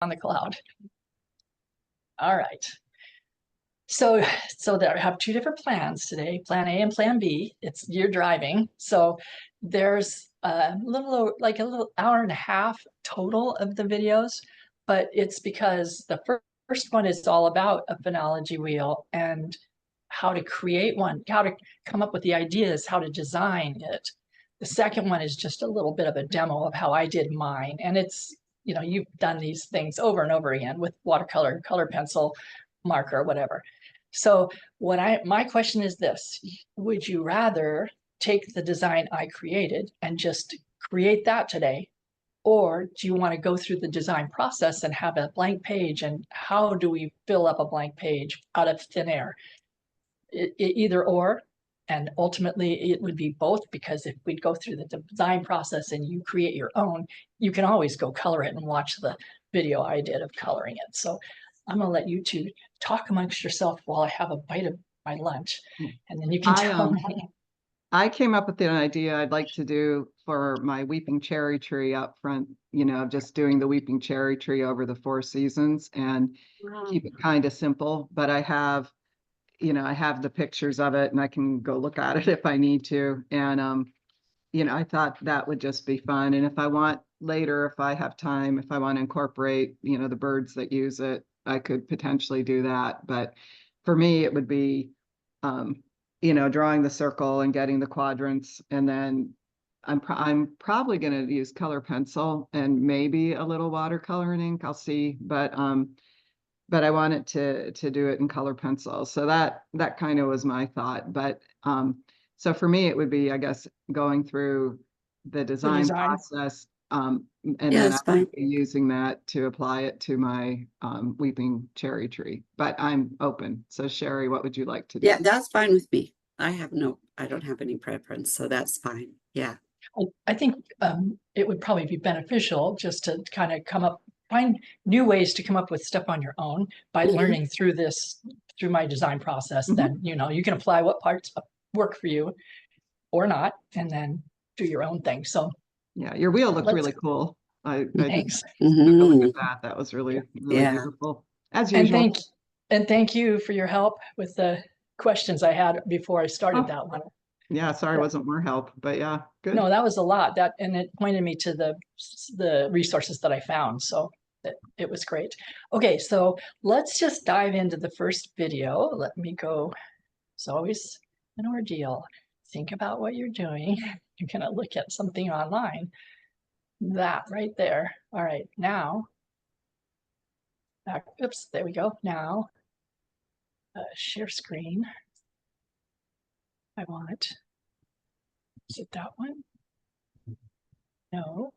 on the cloud. All right. So there I have two different plans today, plan A and plan B. You're driving. So there's a little hour and a half total of the videos, but it's because the first one is all about a phenology wheel and how to create one, how to come up with the ideas, how to design it. The second one is just a little bit of a demo of how I did mine. And it's, you've done these things over and over again with watercolor, color pencil, marker, whatever. So my question is this: would you rather take the design I created and just create that today? Or do you want to go through the design process and have a blank page? And how do we fill up a blank page out of thin air? Either or, and ultimately it would be both, because if we'd go through the design process and you create your own, you can always go color it and watch the video I did of coloring it. So I'm going to let you two talk amongst yourself while I have a bite of my lunch, and then you can tell me. I came up with an idea I'd like to do for my weeping cherry tree up front, just doing the weeping cherry tree over the 4 seasons and keep it kind of simple. But I have the pictures of it and I can go look at it if I need to. And, I thought that would just be fun. And if I want later, if I have time, if I want to incorporate, the birds that use it, I could potentially do that. But for me, it would be, drawing the circle and getting the quadrants. And then I'm probably going to use color pencil and maybe a little watercolor and ink. I'll see. But I wanted to do it in color pencil. So that kind of was my thought. But so for me, it would be, I guess, going through the design process. And then I would be using that to apply it to my weeping cherry tree. But I'm open. So Sherry, what would you like to do? Yeah, that's fine with me. I don't have any preference, so that's fine. Yeah. I think it would probably be beneficial just to kind of find new ways to come up with stuff on your own by learning through my design process. Then, you can apply what parts work for you or not, and then do your own thing. So yeah, your wheel looked really cool. Thanks. Took a look at that. That was really beautiful, as usual. And thank you for your help with the questions I had before I started that one. Yeah, sorry, it wasn't more help, but yeah, good. No, that was a lot. And it pointed me to the resources that I found. So it was great. Okay, so let's just dive into the first video. Let me go. It's always an ordeal. Think about what you're doing. You're gonna look at something online. That right there. All right, now. Oops, there we go. Now, share screen. I want. Is it that one? No.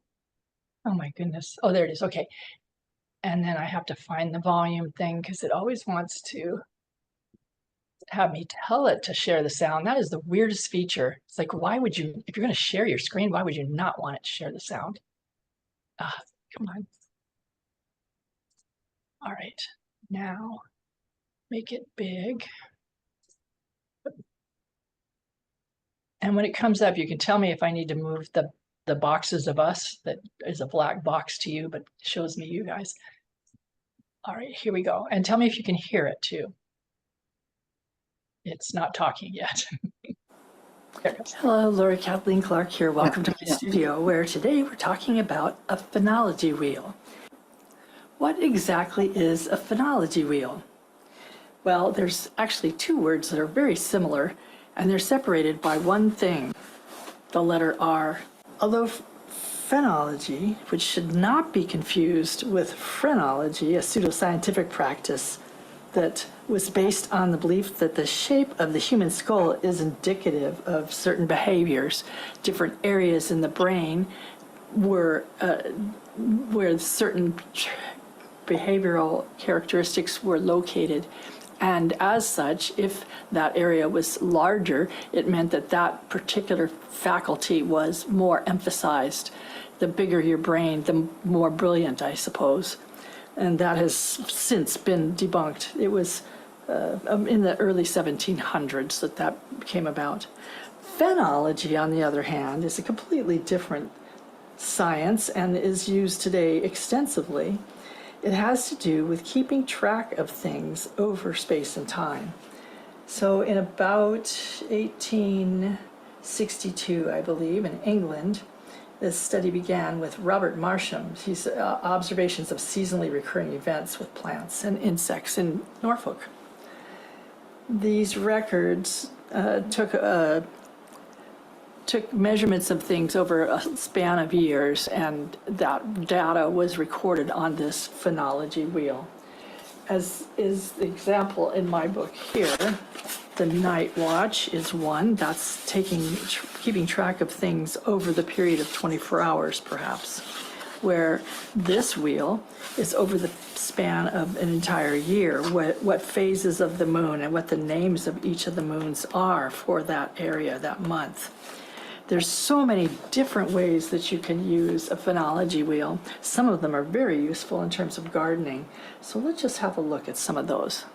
Oh my goodness. Oh, there it is. Okay. And then I have to find the volume thing because it always wants to have me tell it to share the sound. That is the weirdest feature. It's like, why would you, if you're going to share your screen, why would you not want it to share the sound? Come on. All right. Now, make it big. And when it comes up, you can tell me if I need to move the boxes of us. That is a black box to you, but shows me you guys. All right, here we go. And tell me if you can hear it too. It's not talking yet. Hello, Lori Kathleen Clark here. Welcome to my studio, where today we're talking about a phenology wheel. What exactly is a phenology wheel? Well, there's actually 2 words that are very similar, and they're separated by one thing, the letter R. Although phenology, which should not be confused with phrenology, a pseudoscientific practice that was based on the belief that the shape of the human skull is indicative of certain behaviors, different areas in the brain where certain behavioral characteristics were located. And as such, if that area was larger, it meant that that particular faculty was more emphasized. The bigger your brain, the more brilliant, I suppose. And that has since been debunked. It was in the early 1700s that came about. Phenology, on the other hand, is a completely different science and is used today extensively. it has to do with keeping track of things over space and time. So in about 1862, I believe, in England, this study began with Robert Marsham. He's observations of seasonally recurring events with plants and insects in Norfolk. These records took measurements of things over a span of years, and that data was recorded on this phenology wheel. As is the example in my book here, the night watch is one. That's keeping track of things over the period of 24 hours, perhaps, where this wheel is over the span of an entire year, what phases of the moon and what the names of each of the moons are for that area, that month. There's so many different ways that you can use a phenology wheel. Some of them are very useful in terms of gardening. So let's just have a look at some of those.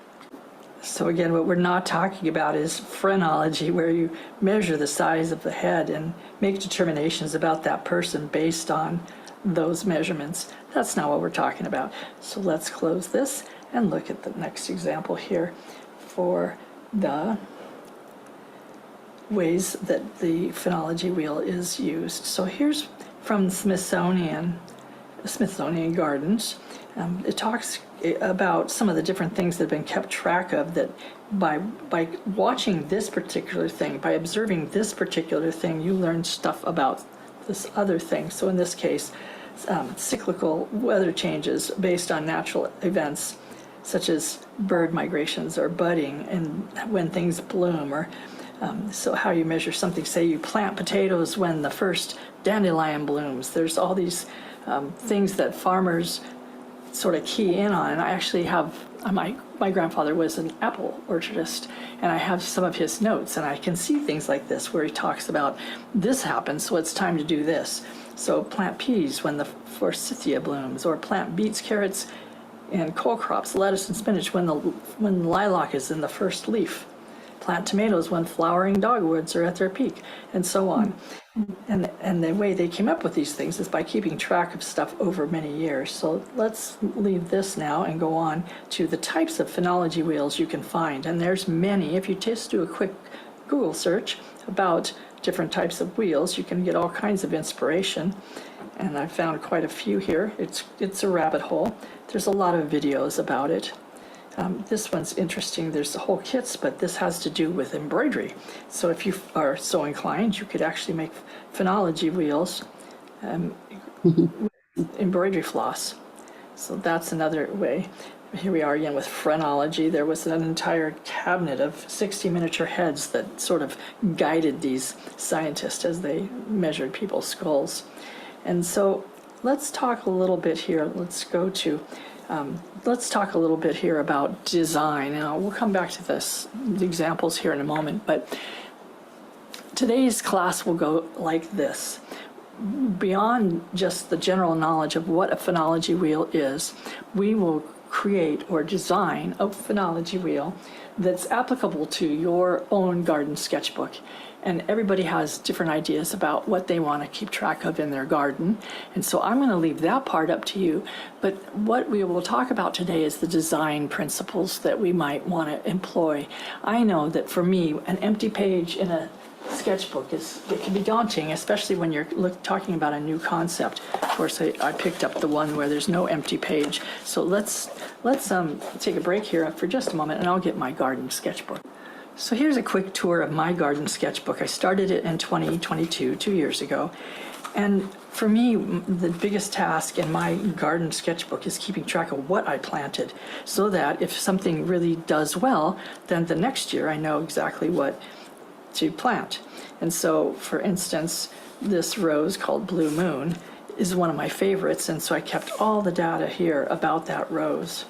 So again, what we're not talking about is phrenology, where you measure the size of the head and make determinations about that person based on those measurements. That's not what we're talking about. So let's close this and look at the next example here for the ways that the phenology wheel is used. So here's from Smithsonian Gardens. It talks about some of the different things that have been kept track of, that by watching this particular thing, by observing this particular thing, you learn stuff about this other thing. So in this case, cyclical weather changes based on natural events, such as bird migrations or budding and when things bloom, or so how you measure something. Say you plant potatoes when the first dandelion blooms. There's all these things that farmers sort of key in on. And I actually have, my grandfather was an apple orchardist, and I have some of his notes, and I can see things like this where he talks about this happens, so it's time to do this. So plant peas when the forsythia blooms, or plant beets, carrots, and cole crops, lettuce and spinach when lilac is in the first leaf. Plant tomatoes when flowering dogwoods are at their peak, and so on. And the way they came up with these things is by keeping track of stuff over many years. So let's leave this now and go on to the types of phenology wheels you can find. And there's many. If you just do a quick Google search about different types of wheels, you can get all kinds of inspiration. And I've found quite a few here. It's a rabbit hole. There's a lot of videos about it. This one's interesting. There's the whole kits, but this has to do with embroidery. So if you are so inclined, you could actually make phenology wheels with embroidery floss. So that's another way. Here we are again with phrenology. There was an entire cabinet of 60 miniature heads that sort of guided these scientists as they measured people's skulls. And so let's talk a little bit here. Let's talk a little bit here about design. And we'll come back to the examples here in a moment. But today's class will go like this. Beyond just the general knowledge of what a phenology wheel is, we will create or design a phenology wheel that's applicable to your own garden sketchbook. And everybody has different ideas about what they want to keep track of in their garden. And so I'm going to leave that part up to you. But what we will talk about today is the design principles that we might want to employ. I know that for me, an empty page in a sketchbook it can be daunting, especially when you're talking about a new concept. Of course, I picked up the one where there's no empty page. So let's take a break here for just a moment, and I'll get my garden sketchbook. So here's a quick tour of my garden sketchbook. I started it in 2022, 2 years ago. And for me, the biggest task in my garden sketchbook is keeping track of what I planted, so that if something really does well, then the next year I know exactly what to plant. And so, for instance, this rose called Blue Moon is one of my favorites, and so I kept all the data here about that rose.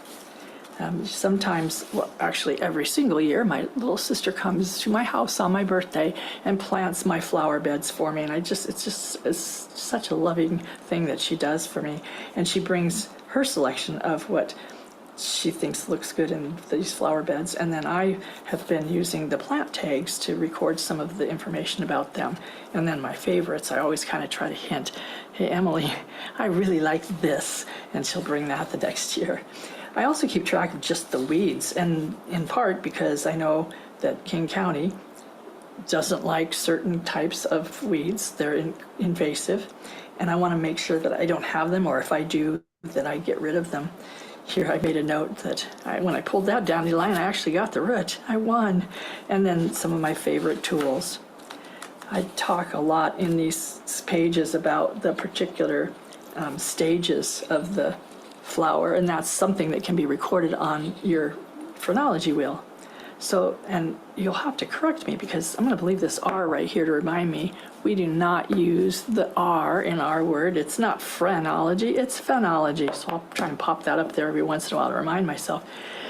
Sometimes, well, actually every single year, my little sister comes to my house on my birthday and plants my flower beds for me. And it's such a loving thing that she does for me. And she brings her selection of what she thinks looks good in these flower beds. And then I have been using the plant tags to record some of the information about them. And then my favorites, I always kind of try to hint, hey, Emily, I really like this. And she'll bring that the next year. I also keep track of just the weeds, and in part because I know that King County doesn't like certain types of weeds. They're invasive, and I want to make sure that I don't have them, or if I do, that I get rid of them. Here I made a note that when I pulled that dandelion, I actually got the root. I won. And then some of my favorite tools. I talk a lot in these pages about the particular stages of the flower, and that's something that can be recorded on your phrenology wheel. So, and you'll have to correct me because I'm going to believe this R right here to remind me. We do not use the R in our word. It's not phrenology, it's phenology. So I'll try and pop that up there every once in a while to remind myself.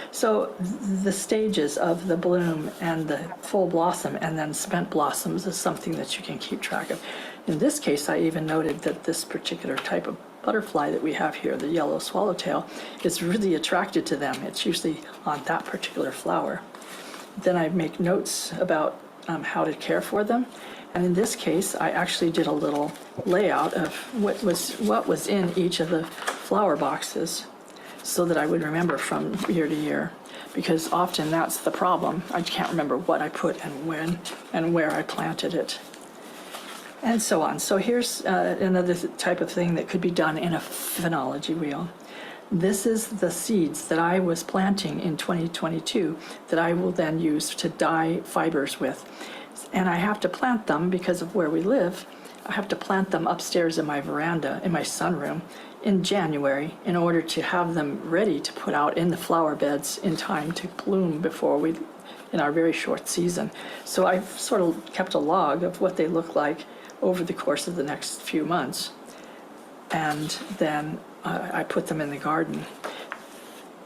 So the stages of the bloom and the full blossom and then spent blossoms is something that you can keep track of. In this case, I even noted that this particular type of butterfly that we have here, the yellow swallowtail, is really attracted to them. It's usually on that particular flower. Then I make notes about how to care for them. And in this case, I actually did a little layout of what was in each of the flower boxes so that I would remember from year to year, because often that's the problem. I can't remember what I put and when and where I planted it, and so on. So here's another type of thing that could be done in a phenology wheel. This is the seeds that I was planting in 2022 that I will then use to dye fibers with. And I have to plant them because of where we live. I have to plant them upstairs in my veranda, in my sunroom, in January in order to have them ready to put out in the flower beds in time to bloom before we, in our very short season. So I've sort of kept a log of what they look like over the course of the next few months. And then I put them in the garden.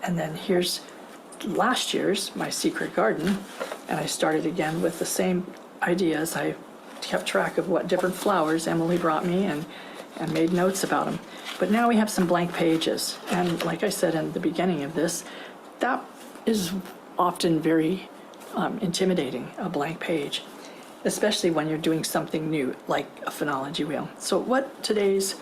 And then here's last year's, my secret garden. And I started again with the same ideas. I kept track of what different flowers Emily brought me and made notes about them. But now we have some blank pages. And like I said in the beginning of this, that is often very intimidating, a blank page, especially when you're doing something new, like a phenology wheel. So what today's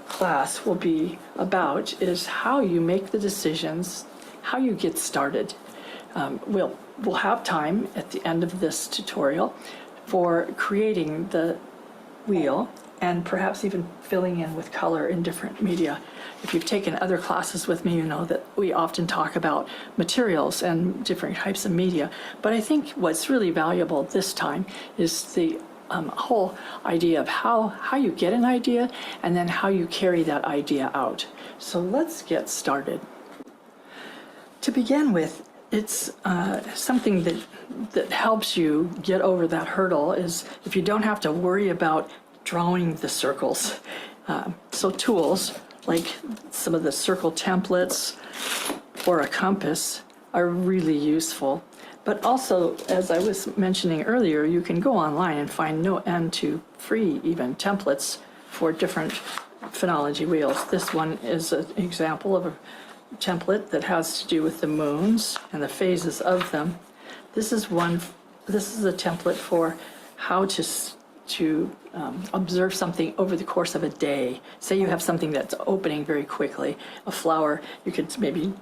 class will be about is how you make the decisions, how you get started. We'll have time at the end of this tutorial for creating the wheel and perhaps even filling in with color in different media. If you've taken other classes with me, you know that we often talk about materials and different types of media. But I think what's really valuable this time is the whole idea of how you get an idea and then how you carry that idea out. So let's get started. To begin with, it's something that helps you get over that hurdle is if you don't have to worry about drawing the circles. So tools like some of the circle templates or a compass are really useful. But also, as I was mentioning earlier, you can go online and find no end to free even templates for different phenology wheels. This one is an example of a template that has to do with the moons and the phases of them. This is a template for how to observe something over the course of a day. Say you have something that's opening very quickly, a flower, you could maybe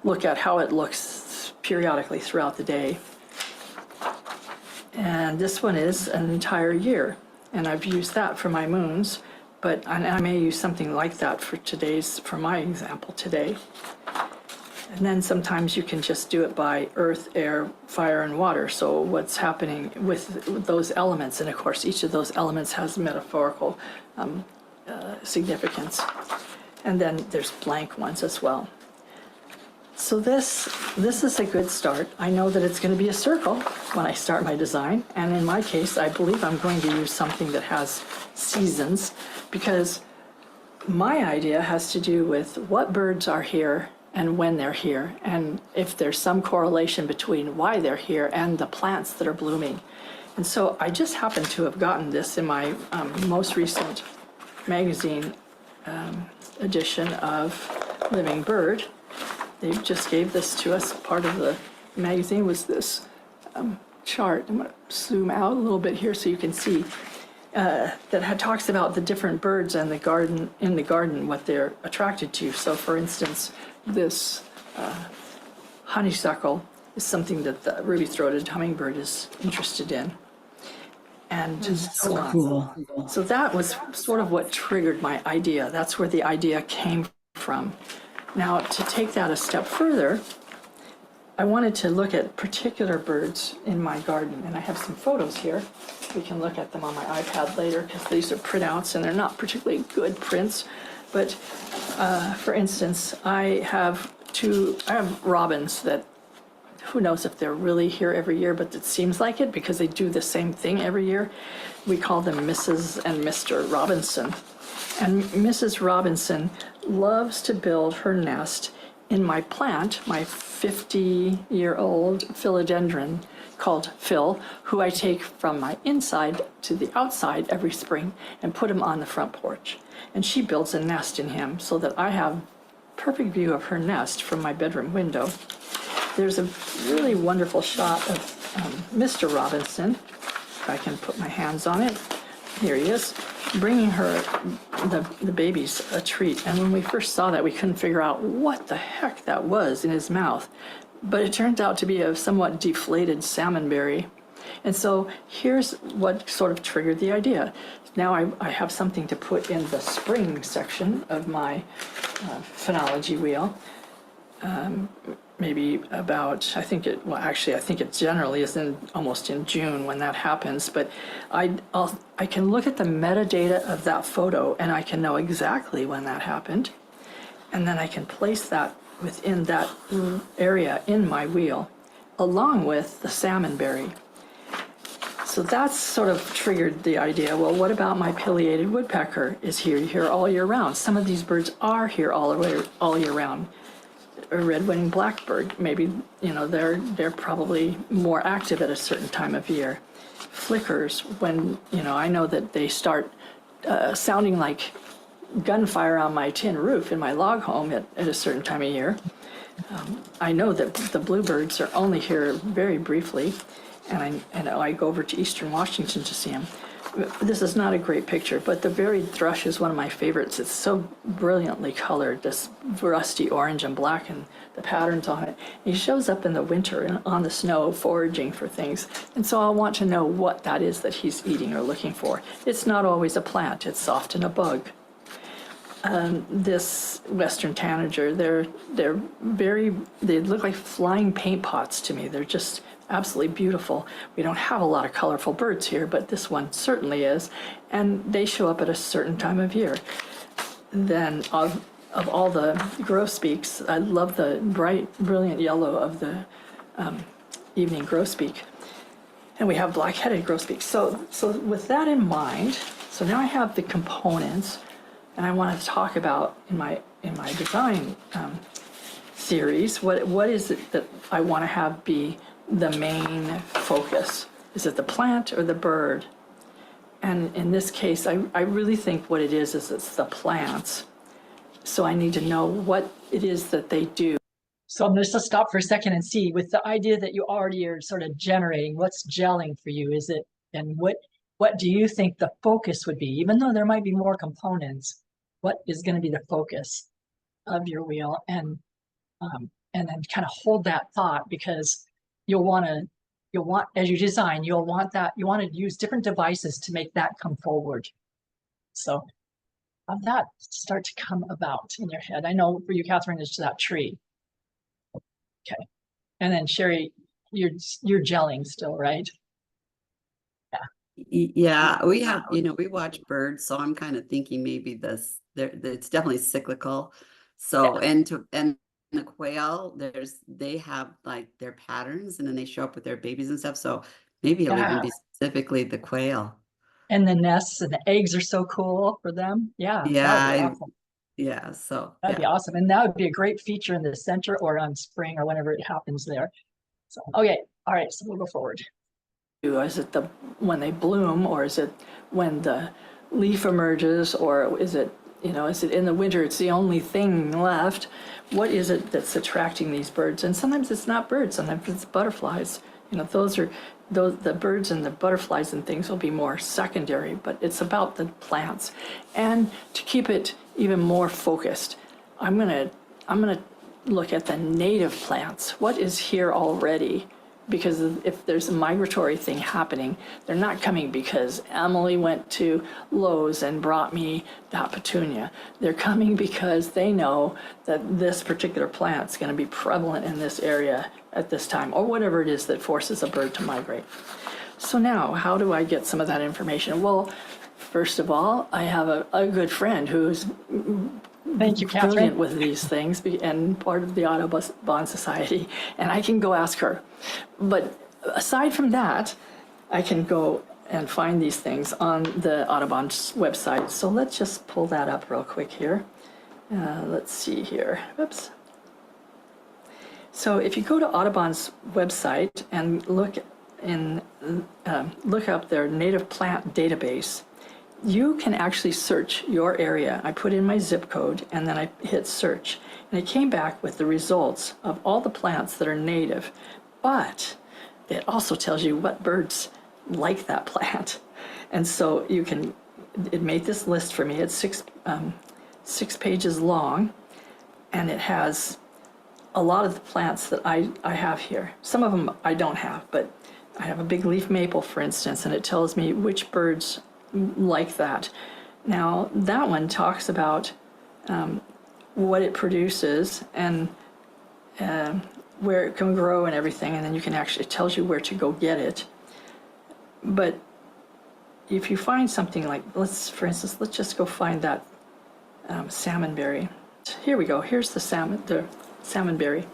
look at how it looks periodically throughout the day. And this one is an entire year, and I've used that for my moons, but I may use something like that for my example today. And then sometimes you can just do it by earth, air, fire, and water. So what's happening with those elements, and of course each of those elements has metaphorical significance. And then there's blank ones as well. So this is a good start. I know that it's going to be a circle when I start my design. And in my case, I believe I'm going to use something that has seasons because my idea has to do with what birds are here and when they're here, and if there's some correlation between why they're here and the plants that are blooming. And so I just happen to have gotten this in my most recent magazine edition of Living Bird. they just gave this to us. Part of the magazine was this chart. I'm going to zoom out a little bit here so you can see that talks about the different birds and in the garden, what they're attracted to. So for instance, this honeysuckle is something that the ruby-throated hummingbird is interested in. And so on. Cool. So that was sort of what triggered my idea. That's where the idea came from. Now, to take that a step further, I wanted to look at particular birds in my garden, and I have some photos here. We can look at them on my iPad later because these are printouts and they're not particularly good prints. But for instance, I have robins that, who knows if they're really here every year, but it seems like it because they do the same thing every year. We call them Mrs. and Mr. Robinson. And Mrs. Robinson loves to build her nest in my plant, my 50-year-old philodendron called Phil, who I take from my inside to the outside every spring and put him on the front porch. And she builds a nest in him so that I have perfect view of her nest from my bedroom window. There's a really wonderful shot of Mr. Robinson, if I can put my hands on it. Here he is, bringing her, the babies, a treat. And when we first saw that, we couldn't figure out what the heck that was in his mouth. But it turned out to be a somewhat deflated salmonberry. And so here's what sort of triggered the idea. Now I have something to put in the spring section of my phenology wheel. Maybe about, I think it generally is almost in June when that happens, but I can look at the metadata of that photo and I can know exactly when that happened. And then I can place that within that area in my wheel, along with the salmonberry. So that's sort of triggered the idea, well, what about my pileated woodpecker is here all year round? Some of these birds are here all year round. A red-winged blackbird, maybe, they're probably more active at a certain time of year. Flickers, when, I know that they start sounding like gunfire on my tin roof in my log home at a certain time of year. I know that the bluebirds are only here very briefly, and I go over to Eastern Washington to see them. This is not a great picture, but the varied thrush is one of my favorites. It's so brilliantly colored, this rusty orange and black, and the patterns on it. He shows up in the winter on the snow foraging for things. And so I'll want to know what that is that he's eating or looking for. It's not always a plant, it's often a bug. This Western tanager, they look like flying paint pots to me. They're just absolutely beautiful. We don't have a lot of colorful birds here, but this one certainly is. And they show up at a certain time of year. Then of all the grosbeaks, I love the bright, brilliant yellow of the evening grosbeak. And we have black-headed grosbeaks. So with that in mind, so now I have the components, and I want to talk about in my design series, what is it that I want to have be the main focus? Is it the plant or the bird? And in this case, I really think what it is it's the plants. So I need to know what it is that they do. So I'm just to stop for a second and see, with the idea that you already are sort of generating, what's gelling for you? Is it, and what do you think the focus would be? Even though there might be more components, what is going to be the focus of your wheel? And then kind of hold that thought, because you'll want, as you design, you want to use different devices to make that come forward. So have that start to come about in your head. I know for you, Catherine, it's that tree. Okay. And then Sherry, you're gelling still, right? Yeah, we have, we watch birds, so I'm kind of thinking maybe it's definitely cyclical. So, Yeah. and the quail, they have like their patterns, and then they show up with their babies and stuff. So maybe it'll even be specifically the quail. And the nests and the eggs are so cool for them. Yeah. That would be awesome. Yeah. So That'd be awesome. And that would be a great feature in the center or on spring or whenever it happens there. So, okay. All right. So we'll go forward. Is it when they bloom, or is it when the leaf emerges, or is it you know, is it in the winter, it's the only thing left? What is it that's attracting these birds? And sometimes it's not birds, sometimes it's butterflies. You know, the birds and the butterflies and things will be more secondary, but it's about the plants. And to keep it even more focused, I'm gonna look at the native plants. What is here already? Because if there's a migratory thing happening, they're not coming because Emily went to Lowe's and brought me that petunia. They're coming because they know that this particular plant's going to be prevalent in this area at this time, or whatever it is that forces a bird to migrate. So now, how do I get some of that information? Well, first of all, I have a good friend who's Thank you, brilliant Catherine. with these things and part of the Audubon Society, and I can go ask her. But aside from that, I can go and find these things on the Audubon's website. So let's just pull that up real quick here. Let's see here. Oops. So if you go to Audubon's website and look up their native plant database, you can actually search your area. I put in my zip code and then I hit search, and it came back with the results of all the plants that are native, but it also tells you what birds like that plant. And so it made this list for me. It's six pages long, and it has a lot of the plants that I have here. Some of them I don't have, but I have a big leaf maple, for instance, and it tells me which birds like that. Now, that one talks about what it produces and where it can grow and everything, and then it tells you where to go get it. But if you find something like, for instance, let's just go find that salmonberry. Here we go. Here's the salmonberry.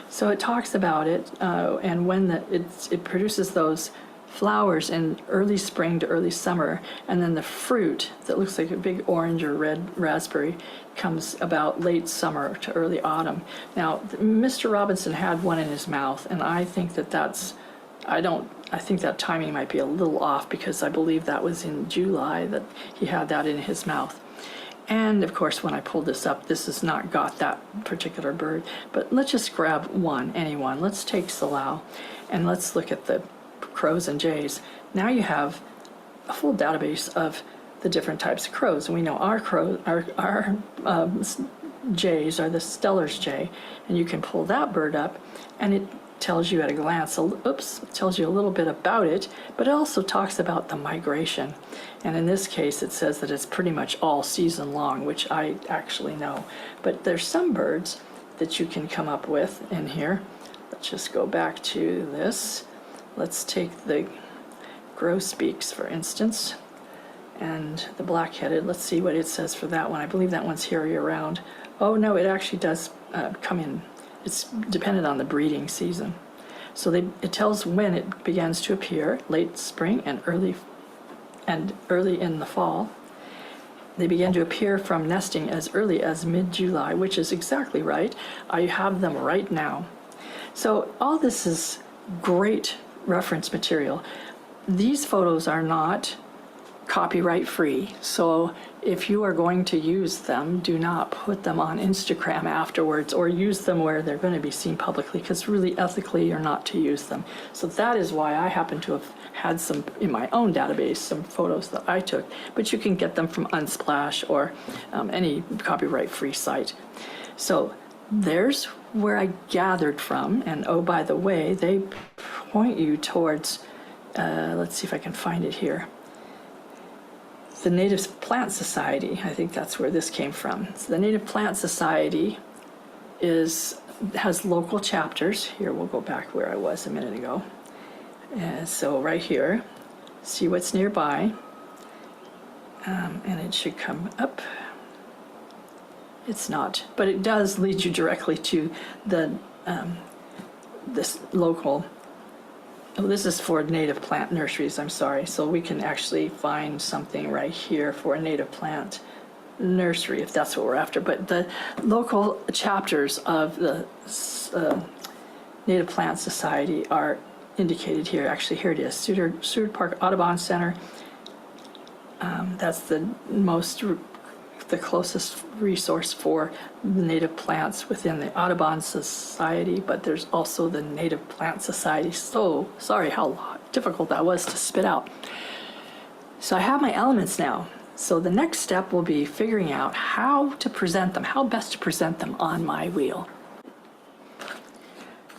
So it talks about it, and when it produces those flowers in early spring to early summer, and then the fruit that looks like a big orange or red raspberry comes about late summer to early autumn. Now, Mr. Robinson had one in his mouth, and I think I think that timing might be a little off, because I believe that was in July that he had that in his mouth. And of course, when I pulled this up, this has not got that particular bird, but let's just grab any one. Let's take Salao, and let's look at the crows and jays. Now you have a full database of the different types of crows, and we know our jays are the Steller's jay, and you can pull that bird up, and it tells you at a glance, tells you a little bit about it, but it also talks about the migration. And in this case, it says that it's pretty much all season long, which I actually know. But there's some birds that you can come up with in here. Let's just go back to this. Let's take the grosbeaks, for instance, and the black-headed. Let's see what it says for that one. I believe that one's here year-round. Oh, no, it actually does come in. It's dependent on the breeding season. So it tells when it begins to appear, late spring and early in the fall. They begin to appear from nesting as early as mid-July, which is exactly right. I have them right now. So all this is great reference material. These photos are not copyright free, so if you are going to use them, do not put them on Instagram afterwards or use them where they're going to be seen publicly, because really ethically you're not to use them. So that is why I happen to have had some in my own database, some photos that I took, but you can get them from Unsplash or any copyright free site. So there's where I gathered from, and oh, by the way, they point you towards, let's see if I can find it here, the Native Plant Society. I think that's where this came from. So the Native Plant Society has local chapters. Here, we'll go back where I was a minute ago. And so right here, see what's nearby, and it should come up. It's not, but it does lead you directly to this local. Oh, this is for native plant nurseries, I'm sorry. So we can actually find something right here for a native plant nursery if that's what we're after. But the local chapters of the Native Plant Society are indicated here. Actually, here it is, Seward Park Audubon Center. That's the the closest resource for native plants within the Audubon Society, but there's also the Native Plant Society. So sorry how difficult that was to spit out. So I have my elements now. So the next step will be figuring out how to present them, how best to present them on my wheel.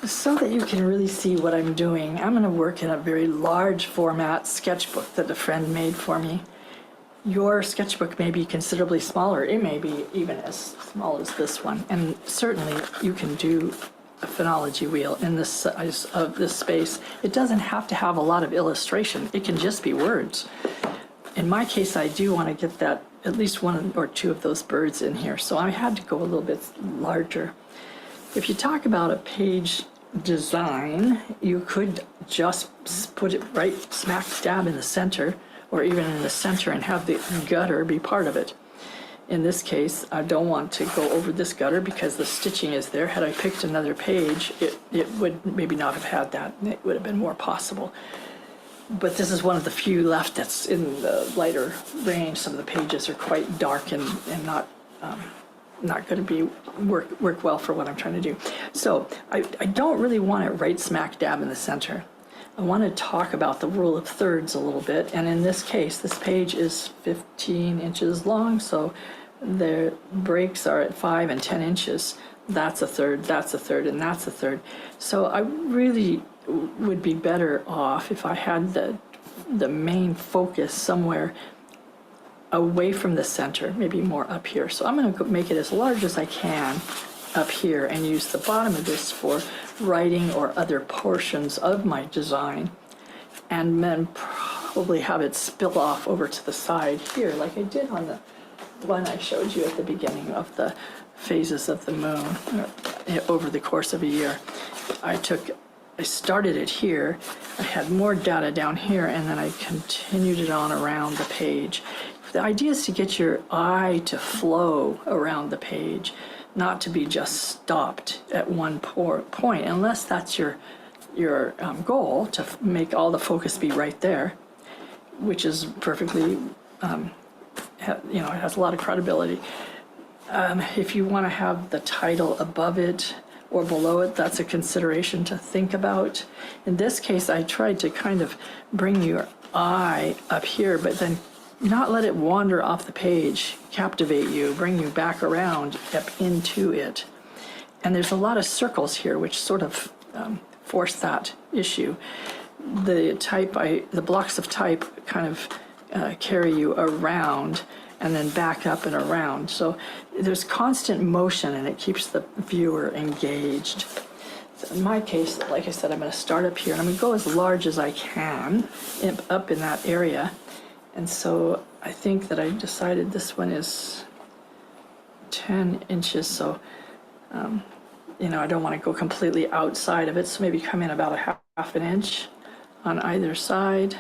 So that you can really see what I'm doing, I'm going to work in a very large format sketchbook that a friend made for me. Your sketchbook may be considerably smaller. It may be even as small as this one. And certainly you can do a phenology wheel in this size of this space. It doesn't have to have a lot of illustration. It can just be words. In my case, I do want to get that at least one or two of those birds in here. So I had to go a little bit larger. If you talk about a page design, you could just put it right smack dab in the center, or even in the center, and have the gutter be part of it. In this case, I don't want to go over this gutter because the stitching is there. Had I picked another page, it would maybe not have had that. It would have been more possible. But this is one of the few left that's in the lighter range. Some of the pages are quite dark and not going to be work well for what I'm trying to do. So I don't really want it right smack dab in the center. I want to talk about the rule of thirds a little bit. And in this case, this page is 15 inches long. So the breaks are at 5 and 10 inches. That's a third, that's a third, and that's a third. So I really would be better off if I had the main focus somewhere away from the center, maybe more up here. So I'm going to make it as large as I can up here and use the bottom of this for writing or other portions of my design, and then probably have it spill off over to the side here like I did on the one I showed you at the beginning of the phases of the moon over the course of a year. I started it here, I had more data down here, and then I continued it on around the page. The idea is to get your eye to flow around the page, not to be just stopped at one point, unless that's your goal, to make all the focus be right there, which is perfectly, it has a lot of credibility. If you want to have the title above it or below it, that's a consideration to think about. In this case, I tried to kind of bring your eye up here, but then not let it wander off the page, captivate you, bring you back around up into it. And there's a lot of circles here which sort of force that issue. The blocks of type kind of carry you around and then back up and around. So there's constant motion and it keeps the viewer engaged. So in my case, like I said, I'm going to start up here and I'm going to go as large as I can up in that area. And so I think that I decided this one is 10 inches. So, I don't want to go completely outside of it. So maybe come in about a half an inch on either side.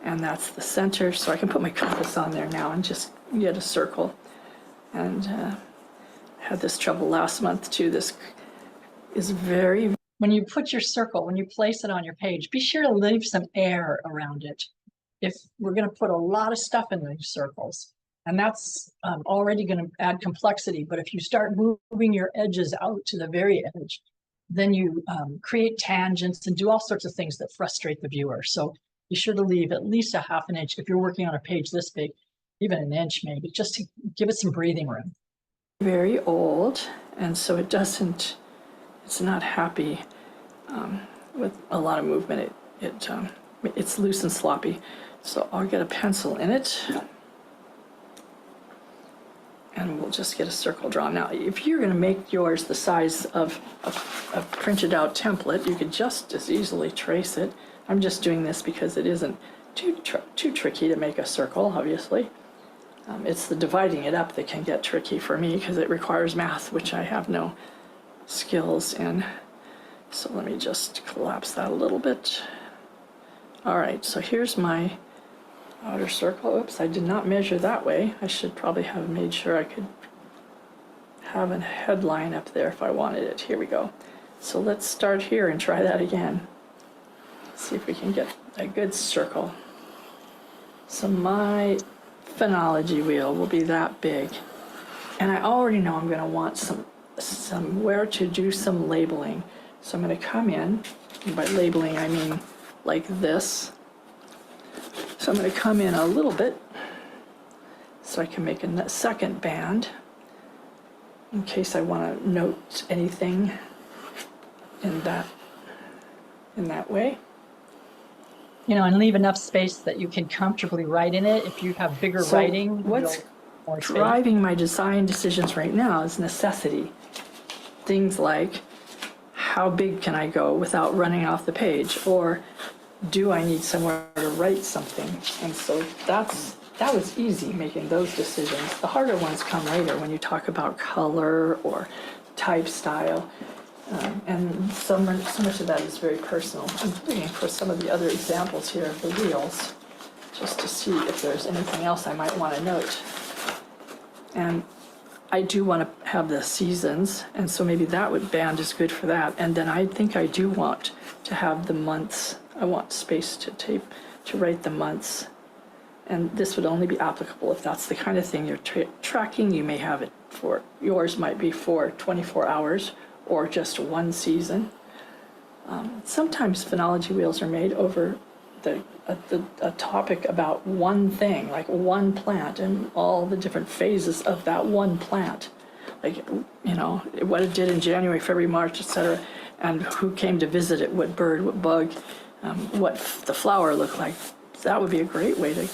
And that's the center. So I can put my compass on there now and just get a circle. And had this trouble last month too. This is when you put your circle, when you place it on your page, be sure to leave some air around it. If we're going to put a lot of stuff in these circles, and that's already going to add complexity, but if you start moving your edges out to the very edge, then you create tangents and do all sorts of things that frustrate the viewer. So be sure to leave at least a half an inch if you're working on a page this big, even an inch maybe, just to give it some breathing room. Very old, and so it's not happy with a lot of movement. It's loose and sloppy. So I'll get a pencil in it and we'll just get a circle drawn. Now, if you're going to make yours the size of a printed out template, you could just as easily trace it. I'm just doing this because it isn't too tricky to make a circle, obviously. It's the dividing it up that can get tricky for me because it requires math, which I have no skills in. So let me just collapse that a little bit. All right, so here's my outer circle. Oops, I did not measure that way. I should probably have made sure I could have a headline up there if I wanted it. Here we go. So let's start here and try that again. See if we can get a good circle. So my phenology wheel will be that big. And I already know I'm gonna want somewhere to do some labeling. So I'm gonna come in, and by labeling I mean like this. So I'm gonna come in a little bit so I can make a second band in case I wanna note anything in that way. And leave enough space that you can comfortably write in it. If you have bigger So writing, what's you'll more space. driving my design decisions right now is necessity. Things like, how big can I go without running off the page? Or do I need somewhere to write something? And so that was easy, making those decisions. The harder ones come later when you talk about color or type style. And so much of that is very personal. I'm looking for some of the other examples here of the wheels, just to see if there's anything else I might want to note. And I do want to have the seasons, and so maybe that band is good for that. And then I think I do want to have the months. I want space to write the months. And this would only be applicable if that's the kind of thing you're tracking. You may have it for, yours might be for 24 hours or just one season. Sometimes phenology wheels are made over a topic about one thing, like one plant and all the different phases of that one plant. Like, what it did in January, February, March, etc., and who came to visit it, what bird, what bug, what the flower looked like. That would be a great way to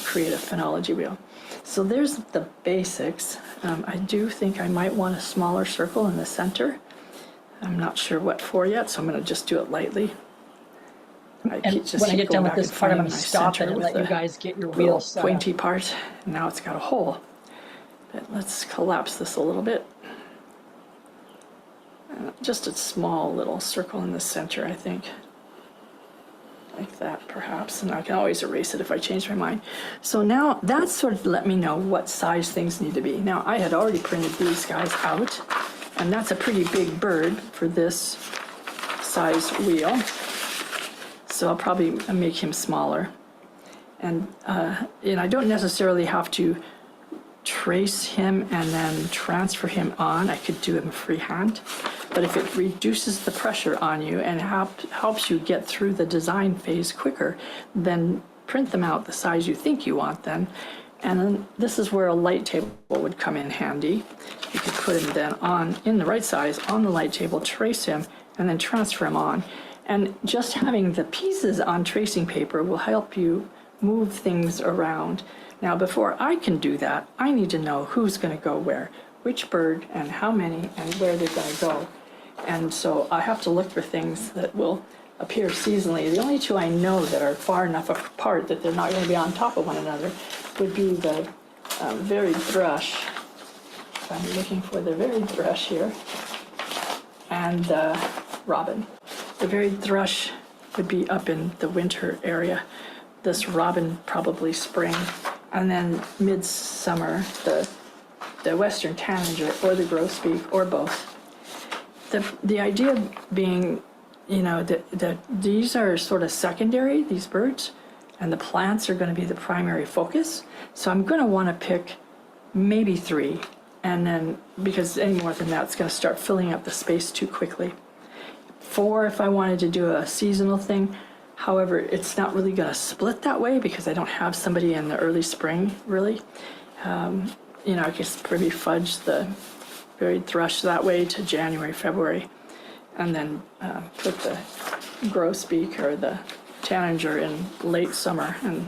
create a phenology wheel. So there's the basics. I do think I might want a smaller circle in the center. I'm not sure what for yet, so I'm going to just do it lightly. And when I get done with this part, I'm going to stop it and let you guys get your wheel set up. Pointy part. Now it's got a hole. But let's collapse this a little bit. Just a small little circle in the center, I think. Like that, perhaps, and I can always erase it if I change my mind. So now that's sort of let me know what size things need to be. Now, I had already printed these guys out, and that's a pretty big bird for this size wheel. So I'll probably make him smaller. And I don't necessarily have to trace him and then transfer him on. I could do him freehand. But if it reduces the pressure on you and helps you get through the design phase quicker, then print them out the size you think you want then. And then this is where a light table would come in handy. You could put him then on, in the right size, on the light table, trace him, and then transfer him on. And just having the pieces on tracing paper will help you move things around. Now, before I can do that, I need to know who's going to go where, which bird and how many and where they're going to go. And so I have to look for things that will appear seasonally. The only two I know that are far enough apart that they're not going to be on top of one another would be the varied thrush. I'm looking for the varied thrush here, and the robin. The varied thrush would be up in the winter area. This robin probably spring, and then midsummer the western tanager or the grosbeak or both. The idea being, that these are sort of secondary, these birds, and the plants are going to be the primary focus. So I'm going to want to pick maybe 3, and then because any more than that's going to start filling up the space too quickly. 4 if I wanted to do a seasonal thing. However, it's not really going to split that way because I don't have somebody in the early spring, really. I guess maybe fudge the varied thrush that way to January, February, and then put the grosbeak or the tanager in late summer and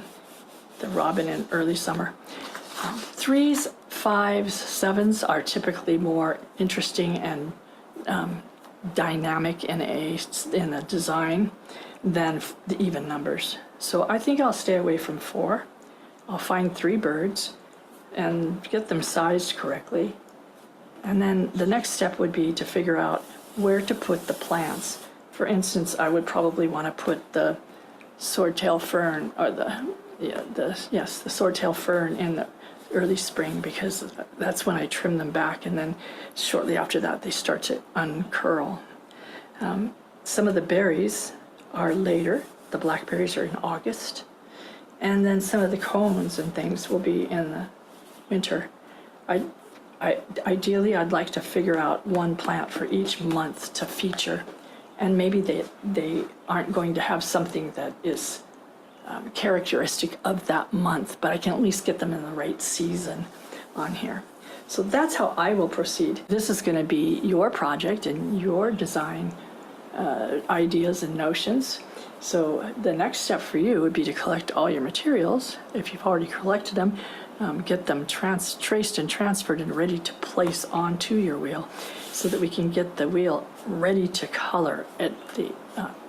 the robin in early summer. 3s, 5s, 7s are typically more interesting and dynamic in a design than the even numbers. So I think I'll stay away from 4. I'll find 3 birds and get them sized correctly. And then the next step would be to figure out where to put the plants. For instance, I would probably want to put the swordtail fern or the swordtail fern in the early spring because that's when I trim them back, and then shortly after that they start to uncurl. Some of the berries are later. The blackberries are in August, and then some of the cones and things will be in the winter. Ideally, I'd like to figure out one plant for each month to feature. And maybe they aren't going to have something that is characteristic of that month, but I can at least get them in the right season on here. So that's how I will proceed. This is going to be your project and your design ideas and notions. So the next step for you would be to collect all your materials. If you've already collected them, get them traced and transferred and ready to place onto your wheel so that we can get the wheel ready to color at the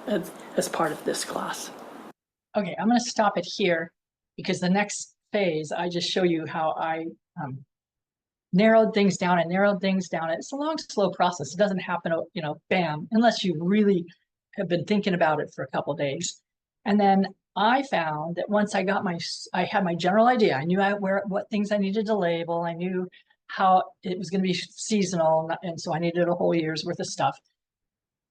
as part of this class. Okay, I'm going to stop it here because the next phase, I just show you how I narrowed things down and narrowed things down. It's a long, slow process. It doesn't happen, you know, bam, unless you really have been thinking about it for a couple of days. And then I found that once I had my general idea. I knew what things I needed to label. I knew how it was going to be seasonal, and so I needed a whole year's worth of stuff.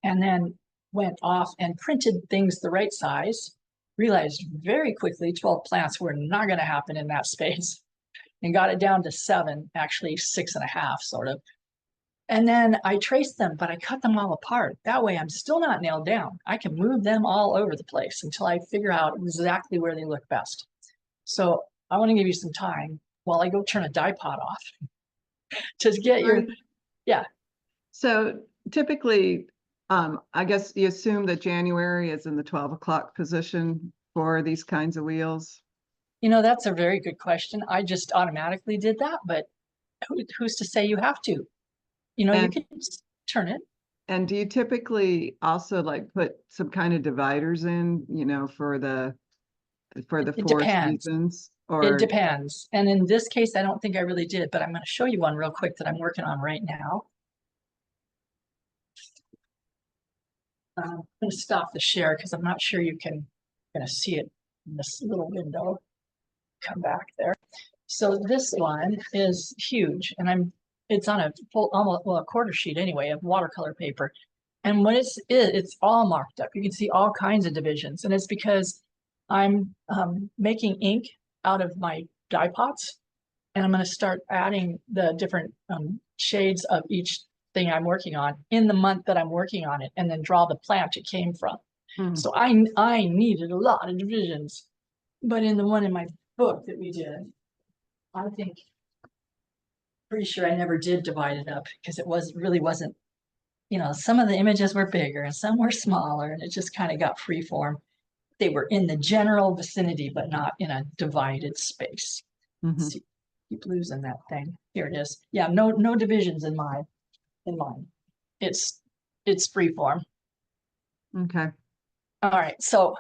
And then went off and printed things the right size. Realized very quickly 12 plants were not going to happen in that space, and got it down to 7, actually 6.5, sort of. And then I traced them, but I cut them all apart. That way I'm still not nailed down. I can move them all over the place until I figure out exactly where they look best. So I want to give you some time while I go turn a dye pot off to get your, yeah. So typically, I guess you assume that January is in the 12 o'clock position for these kinds of wheels. You know, that's a very good question. I just automatically did that, but who's to say you have to? You know, you can turn it. And do you typically also like put some kind of dividers in, you know, for the four seasons? Or it depends. And in this case, I don't think I really did, but I'm going to show you one real quick that I'm working on right now. I'm going to stop the share because I'm not sure you can going to see it in this little window. Come back there. So this one is huge, and it's on a full, almost, well, a quarter sheet anyway of watercolor paper. And what it's all marked up. You can see all kinds of divisions, and it's because I'm making ink out of my dye pots, and I'm going to start adding the different shades of each thing I'm working on in the month that I'm working on it, and then draw the plant it came from. So I needed a lot of divisions, but in the one in my book that we did, I think, pretty sure I never did divide it up because it really wasn't, you know, some of the images were bigger and some were smaller, and it just kind of got free form. They were in the general vicinity, but not in a divided space. See, keep losing that thing. Here it is. Yeah, no divisions in mine. It's free form. Okay. All right, so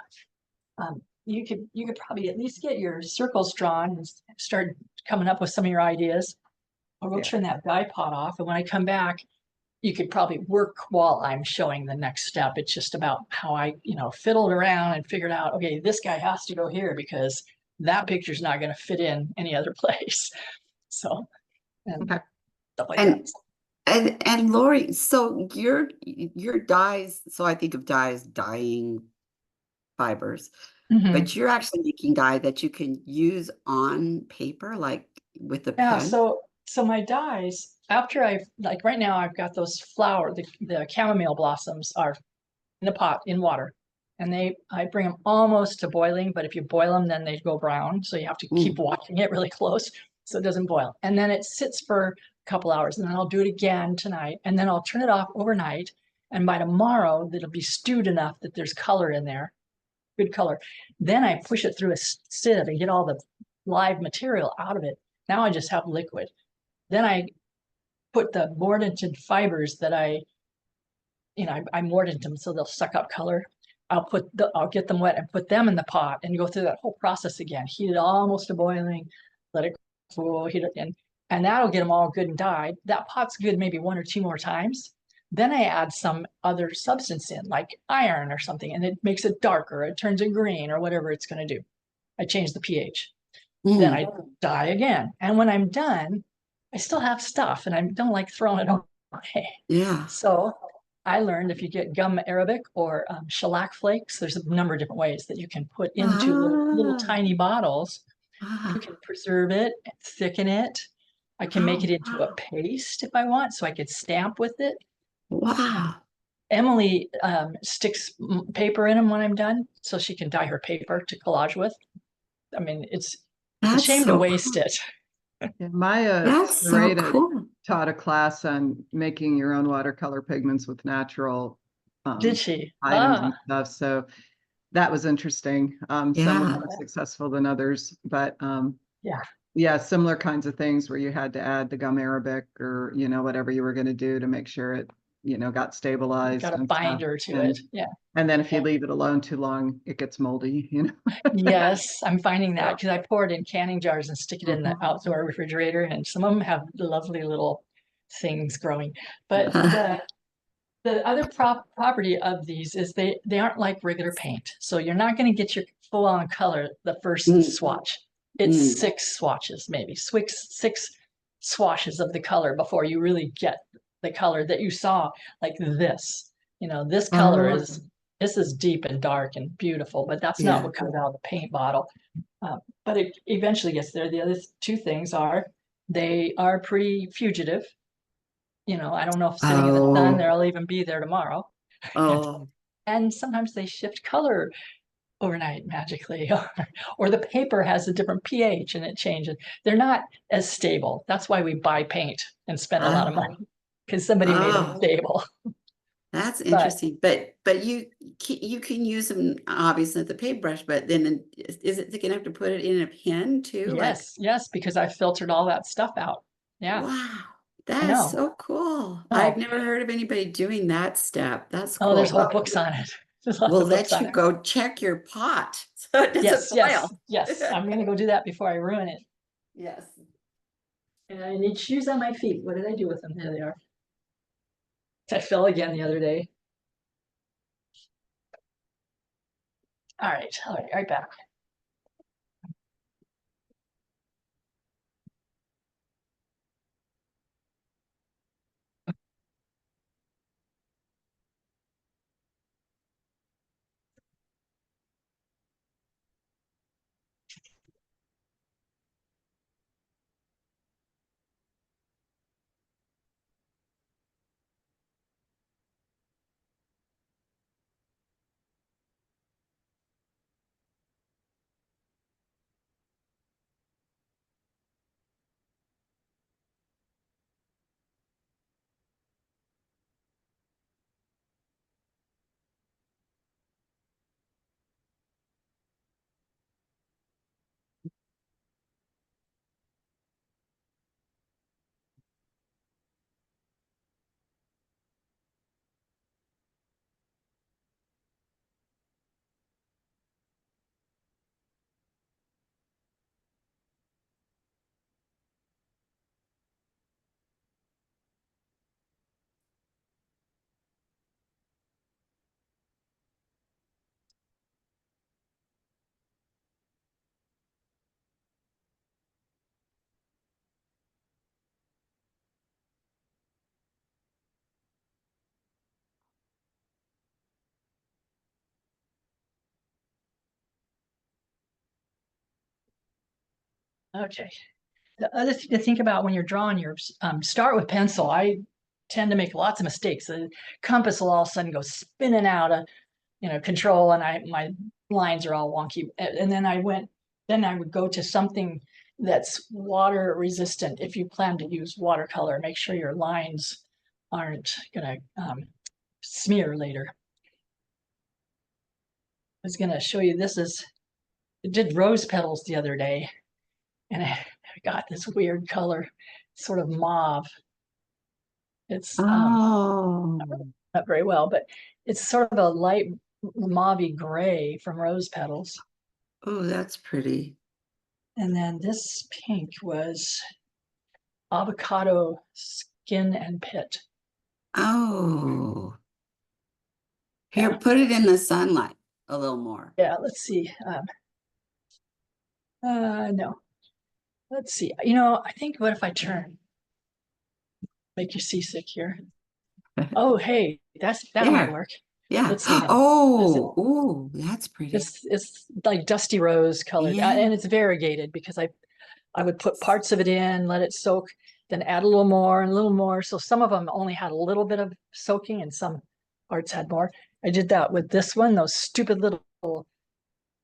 you could probably at least get your circles drawn and start coming up with some of your ideas. I'll go turn that dye pot off, and when I come back, you could probably work while I'm showing the next step. It's just about how I, you know, fiddled around and figured out, okay, this guy has to go here because that picture's not going to fit in any other place. So, and stuff like that. And Lori, so your dyes, so I think of dye as dyeing fibers, but you're actually making dye that you can use on paper, like with a pen? So my dyes, after like right now I've got those the chamomile blossoms are in a pot in water, and I bring them almost to boiling, but if you boil them, then they go brown. So you have to keep watching it really close so it doesn't boil. And then it sits for a couple hours, and then I'll do it again tonight, and then I'll turn it off overnight. And by tomorrow, it'll be stewed enough that there's color in there, good color. Then I push it through a sieve and get all the live material out of it. Now I just have liquid. Then I put the mordanted fibers that I mordant them so they'll suck up color. I'll get them wet and put them in the pot and go through that whole process again. Heat it almost to boiling, let it cool, heat it in, and that'll get them all good and dyed. That pot's good maybe 1 or 2 more times. Then I add some other substance in, like iron or something, and it makes it darker. It turns it green or whatever it's going to do. I change the pH. Then I dye again, and when I'm done, I still have stuff, and I don't like throwing it away. Yeah. So I learned if you get gum arabic or shellac flakes, there's a number of different ways that you can put into little tiny bottles. You can preserve it, thicken it, I can make Oh, it into a wow. paste if I want, so I could stamp with it. Wow. Emily sticks paper in them when I'm done, so she can dye her paper to collage with. I mean, it's a That's shame to so waste cool. it. Yeah, Maya That's so Serrata cool. taught a class on making your own watercolor pigments with natural Did she? items and Ah, stuff. So that was interesting. Some were Yeah. more successful than others, but yeah. yeah, similar kinds of things where you had to add the gum arabic or, you know, whatever you were going to do to make sure it, you know, got stabilized Got a and stuff. binder to it. Yeah. And then if you leave it alone too long, it gets moldy, you know. Yes, I'm finding that because I pour it in canning jars and stick it in the Mhm. outdoor refrigerator, and some of them have lovely little things growing. But the other property of these is they aren't like regular paint. So you're not going to get your full on color the first Mm, swatch. It's mm. 6 swatches, maybe six swashes of the color before you really get the color that you saw, like this. You know, this color Oh, this is deep and dark and beautiful, but that's not yeah. what comes out of the paint bottle. But it eventually gets there. The other two things are they are pretty fugitive. You know, I don't know if sitting in the sun, Oh, they'll even be there tomorrow. oh, And sometimes they shift color overnight magically, or the paper has a different pH and it changes. They're not as stable. That's why we buy paint and spend a lot of oh, money because somebody made them oh. stable. That's But interesting. But you can use them obviously at the paintbrush, but then is it thick enough to put it in a pen too? Like, yes, because I filtered all that stuff out. Yeah, wow, I that is know. so cool. I've Oh, never heard of anybody doing that step. That's oh, there's cool. whole Well, books on it. There's lots we'll of books let on you it. go check your pot so it doesn't Yes. spoil. I'm gonna go do that before I ruin it. Yes. And I need shoes on my feet. What did I do with them? There they are. I fell again the other day. All right back. Okay. The other thing to think about when you're drawing your start with pencil. I tend to make lots of mistakes. The compass will all of a sudden go spinning out of control, and my lines are all wonky. And then I would go to something that's water resistant. If you plan to use watercolor, make sure your lines aren't gonna smear later. I was gonna show you I did rose petals the other day, and I got this weird color, sort of mauve. It's Oh, not very well, but it's sort of a light mauve gray from rose petals. oh, that's pretty. And then this pink was avocado skin and pit. Oh, here, Yeah, put it in the sunlight a little more. yeah. Let's see. No. Let's see. I think what if I turn? Make you seasick here. Oh, hey, that might There. work. Yeah. Let's see now. Oh, oh, that's pretty. It's like dusty rose colored, Yeah. and it's variegated because I I would put parts of it in, let it soak, then add a little more and a little more. So some of them only had a little bit of soaking and some parts had more. I did that with this one, those stupid little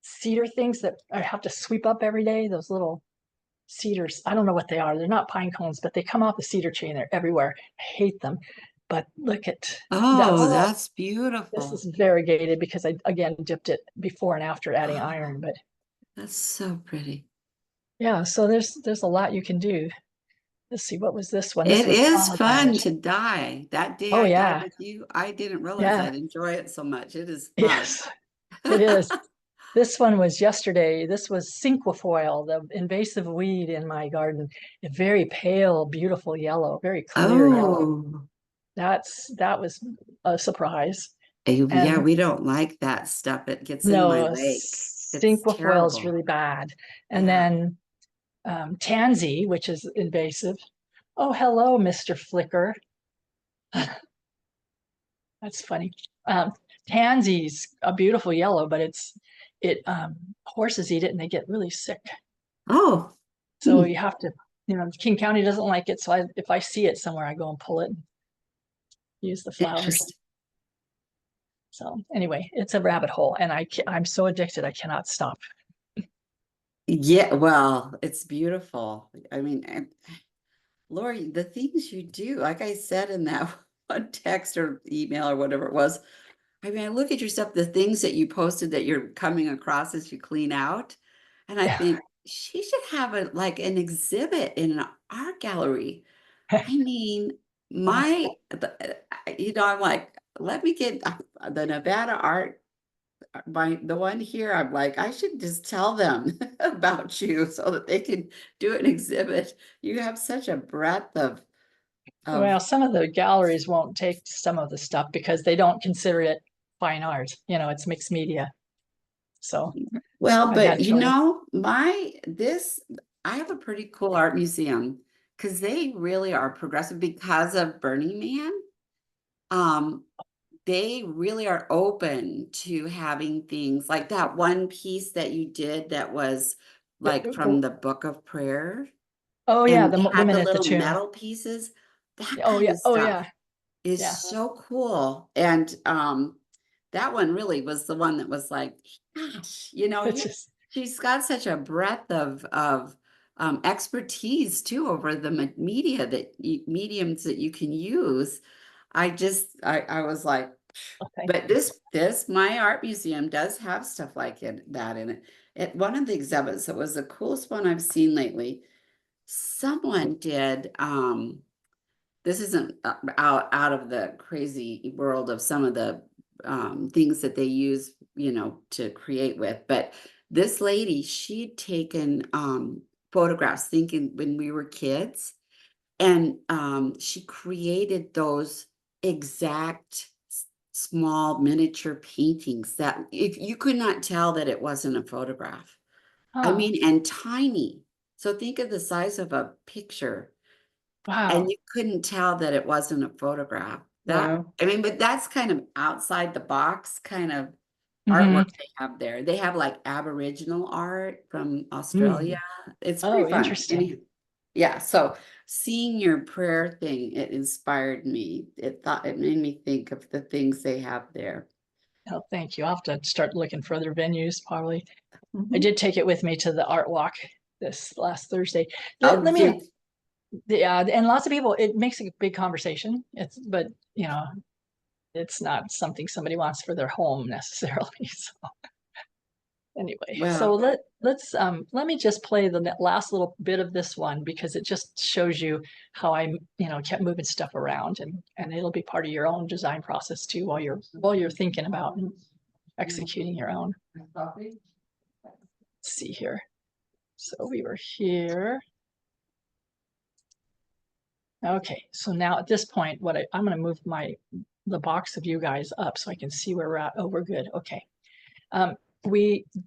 cedar things that I have to sweep up every day, those little cedars. I don't know what they are. They're not pine cones, but they come off the cedar tree and they're everywhere. I hate them. But look at Oh, that's this beautiful. is variegated because I again dipped it before and after adding iron. But That's so pretty. yeah, so there's a lot you can do. Let's see, what was this one? This It was is fun pomegranate. to dye. That day Oh, I yeah. dyed with you, I didn't realize Yeah. I'd enjoy it so much. It is fun. Yes, it is. This one was yesterday. This was cinquefoil, the invasive weed in my garden. A very pale, beautiful yellow, very clear yellow. Oh, That was a surprise. yeah, And we don't like that stuff. It gets in my no, lake. It's cinquefoil is terrible. really bad. And Yeah. then tansy, which is invasive. Oh, hello, Mr. Flicker. That's funny. Tansy's a beautiful yellow, but horses eat it and they get really sick. Oh, So you have to, King County doesn't like it. So if I see it somewhere, I go and pull it and use the flowers. interesting. So anyway, it's a rabbit hole and I'm so addicted. I cannot stop. Yeah, well, it's beautiful. I mean, Lori, the things you do, like I said in that one text or email or whatever it was, I mean, I look at your stuff, the things that you posted that you're coming across as you clean out, and I Yeah. think she should have like an exhibit in an art gallery. I mean, I'm like, let me get the Nevada art. The one here, I'm like, I should just tell them about you so that they can do an exhibit. You have such a breadth of Well, some of the galleries won't take some of the stuff because they don't consider it fine art. It's mixed media. So well, I but had you to- know, I have a pretty cool art museum because they really are progressive because of Burning Man. They really are open to having things like that one piece that you did that was like from the Book of Prayer. oh yeah, And the they had women the at the little tomb. metal pieces. That Oh kind yeah, of oh stuff yeah. is Yeah. so cool. And that one really was the one that was like, gosh, It's just she's got such a breadth of expertise too over the mediums that you can use. I was like, okay. but this my art museum does have stuff like that in it. One of the exhibits that was the coolest one I've seen lately, someone did this isn't out of the crazy world of some of the things that they use, to create with, but this lady, she'd taken photographs thinking when we were kids, and she created those exact small miniature paintings that if you could not tell that it wasn't a photograph. I Huh. mean, and tiny. So think of the size of a picture. Wow. And you couldn't tell that it wasn't a photograph. Wow. I mean, but that's kind of outside the box kind of Mhm. artwork they have there. They have like Aboriginal art from Australia. It's Oh, pretty fun. interesting. Yeah, so seeing your prayer thing, it inspired me. It made me think of the things they have there. Oh, thank you. I'll have to start looking for other venues probably. I Mhm. did take it with me to the art walk this last Thursday. Oh, Let me Yeah, and lots of people, it makes a big conversation. But it's not something somebody wants for their home necessarily. So anyway, so Well, let me just play the last little bit of this one because it just shows you how I kept moving stuff around, and it'll be part of your own design process too while you're thinking about and executing your own. Let's see here. So we were here. Okay, so now at this point, I'm going to move the box of you guys up so I can see where we're at. Oh, we're good. Okay. I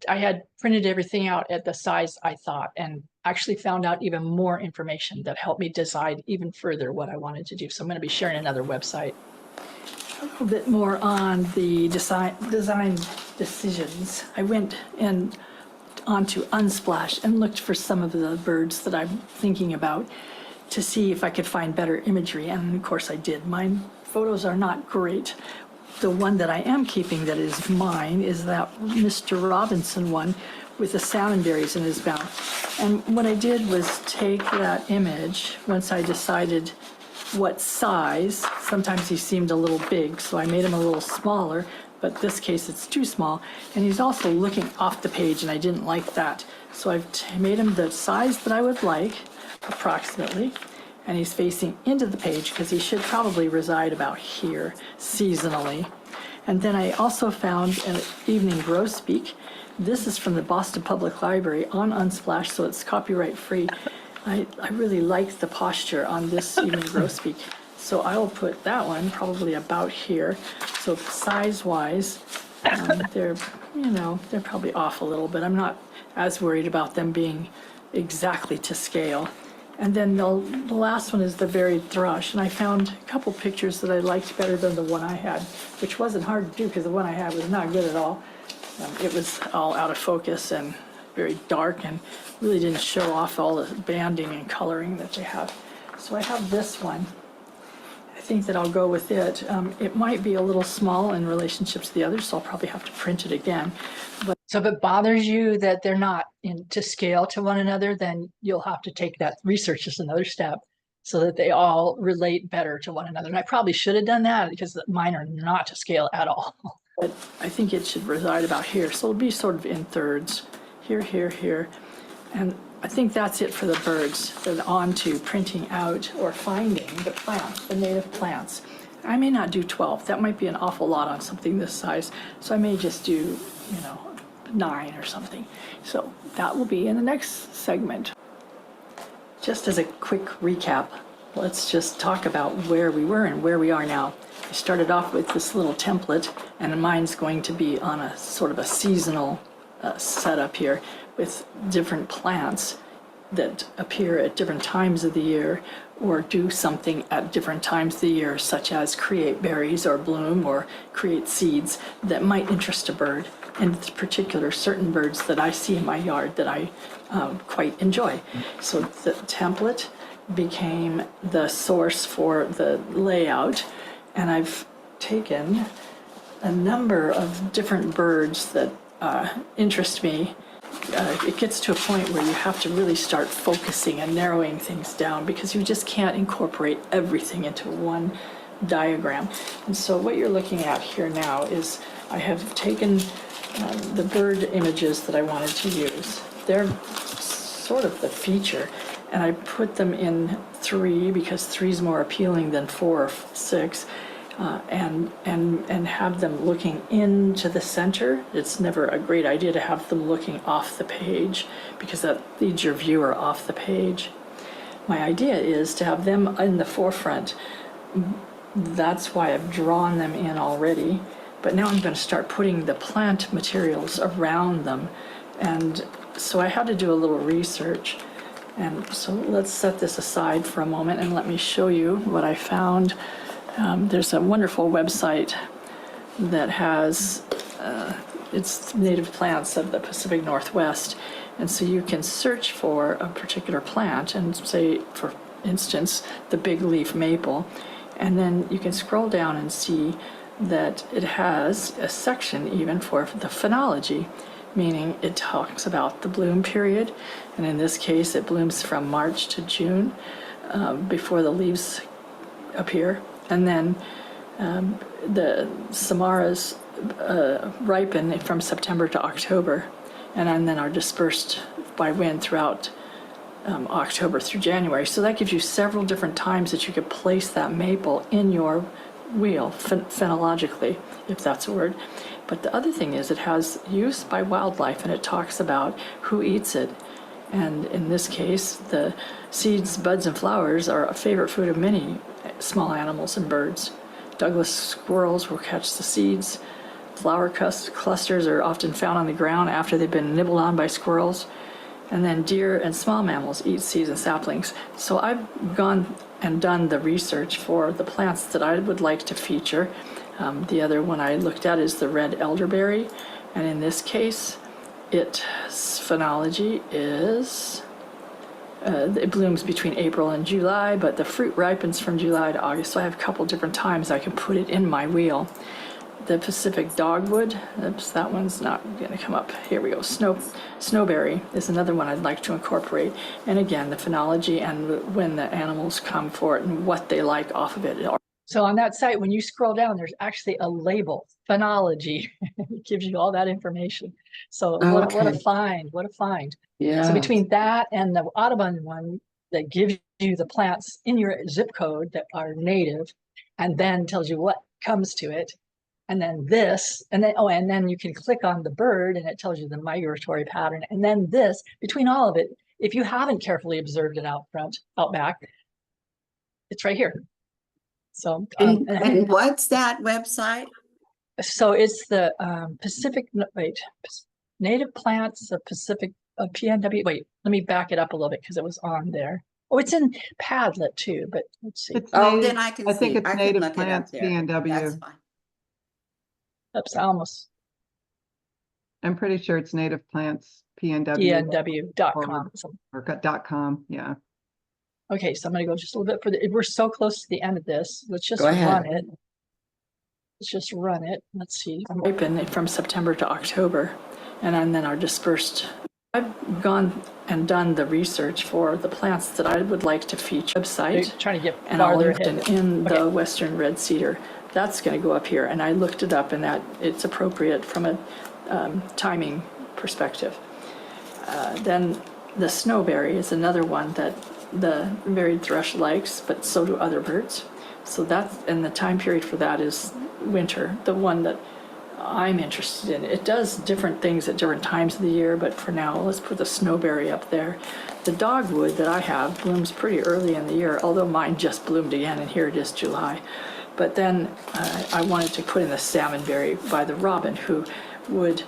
had printed everything out at the size I thought, and actually found out even more information that helped me decide even further what I wanted to do. So I'm going to be sharing another website. A little bit more on the design decisions. I went and onto Unsplash and looked for some of the birds that I'm thinking about to see if I could find better imagery. And of course I did. My photos are not great. The one that I am keeping that is mine is that Mr. Robinson one with the salmon berries in his mouth. And what I did was take that image once I decided what size. Sometimes he seemed a little big, so I made him a little smaller, but this case it's too small. And he's also looking off the page, and I didn't like that. So I've made him the size that I would like, approximately, and he's facing into the page because he should probably reside about here seasonally. And then I also found an evening grosbeak. This is from the Boston Public Library on Unsplash, so it's copyright free. I really like the posture on this evening grosbeak. So I will put that one probably about here. So size-wise, they're probably off a little bit. I'm not as worried about them being exactly to scale. And then the last one is the varied thrush. And I found a couple pictures that I liked better than the one I had, which wasn't hard to do because the one I had was not good at all. It was all out of focus and very dark and really didn't show off all the banding and coloring that they have. So I have this one. I think that I'll go with it. It might be a little small in relationship to the others, so I'll probably have to print it again. But So if it bothers you that they're not to scale to one another, then you'll have to take that research as another step so that they all relate better to one another. And I probably should have done that because mine are not to scale at all. But I think it should reside about here. So it'll be sort of in thirds, here, here, here. And I think that's it for the birds. Then on to printing out or finding the plants, the native plants. I may not do 12. That might be an awful lot on something this size. So I may just do, 9 or something. So that will be in the next segment. Just as a quick recap, let's just talk about where we were and where we are now. I started off with this little template, and mine's going to be on a sort of a seasonal setup here with different plants that appear at different times of the year or do something at different times of the year, such as create berries or bloom or create seeds that might interest a bird, in particular certain birds that I see in my yard that I quite enjoy. So the template became the source for the layout, and I've taken a number of different birds that interest me. It gets to a point where you have to really start focusing and narrowing things down because you just can't incorporate everything into one diagram. And so what you're looking at here now is I have taken the bird images that I wanted to use. They're sort of the feature, and I put them in 3 because 3 is more appealing than 4 or 6. And have them looking into the center. It's never a great idea to have them looking off the page because that leads your viewer off the page. My idea is to have them in the forefront. That's why I've drawn them in already. But now I'm going to start putting the plant materials around them. And so I had to do a little research. And so let's set this aside for a moment and let me show you what I found. There's a wonderful website that has it's native plants of the Pacific Northwest, and so you can search for a particular plant and say, for instance, the big leaf maple, and then you can scroll down and see that it has a section even for the phenology, meaning it talks about the bloom period, and in this case it blooms from March to June before the leaves appear. And then the samaras ripen from September to October, and then are dispersed by wind throughout October through January. So that gives you several different times that you could place that maple in your wheel, phenologically, if that's a word. But the other thing is it has use by wildlife, and it talks about who eats it. And in this case, the seeds, buds, and flowers are a favorite food of many small animals and birds. Douglas squirrels will catch the seeds. Flower clusters are often found on the ground after they've been nibbled on by squirrels. And then deer and small mammals eat seeds and saplings. So I've gone and done the research for the plants that I would like to feature. The other one I looked at is the red elderberry. And in this case, its phenology is, it blooms between April and July, but the fruit ripens from July to August. So I have a couple different times I can put it in my wheel. The Pacific dogwood, oops, that one's not gonna come up. Here we go. Snowberry is another one I'd like to incorporate. And again, the phenology and when the animals come for it and what they like off of it. So on that site, when you scroll down, there's actually a label, phenology. It gives you all that information. So what a Okay. find, what a find. Yeah. So between that and the Audubon one that gives you the plants in your zip code that are native, and then tells you what comes to it, and then this, and then, oh, and then you can click on the bird and it tells you the migratory pattern. And then this, between all of it, if you haven't carefully observed it out back, it's right here. So, And what's that website? so it's the native plants of Pacific PNW. Wait, let me back it up a little bit because it was on there. Oh, it's in Padlet too, but let's see. It's Oh, native- then I can I think see. it's I can Native look it up Plants there. That's PNW. fine. Oops, I almost I'm pretty sure it's Native Plants PNW PNW.com. or .com. Yeah. Okay, so I'm gonna go just a little bit further. We're so close to the end of this. Let's just Go ahead. run it. Let's just run it. Let's see. Ripen from September to October, and then are dispersed. I've gone and done the research for the plants that I would like to feature website. Trying to get And I'll farther link ahead. in Okay. the Western red cedar. That's going to go up here, and I looked it up, and that it's appropriate from a timing perspective. Then the snowberry is another one that the varied thrush likes, but so do other birds. So that's, and the time period for that is winter, the one that I'm interested in. It does different things at different times of the year, but for now, let's put the snowberry up there. The dogwood that I have blooms pretty early in the year, although mine just bloomed again, and here it is July. But then I wanted to put in the salmonberry by the robin, who would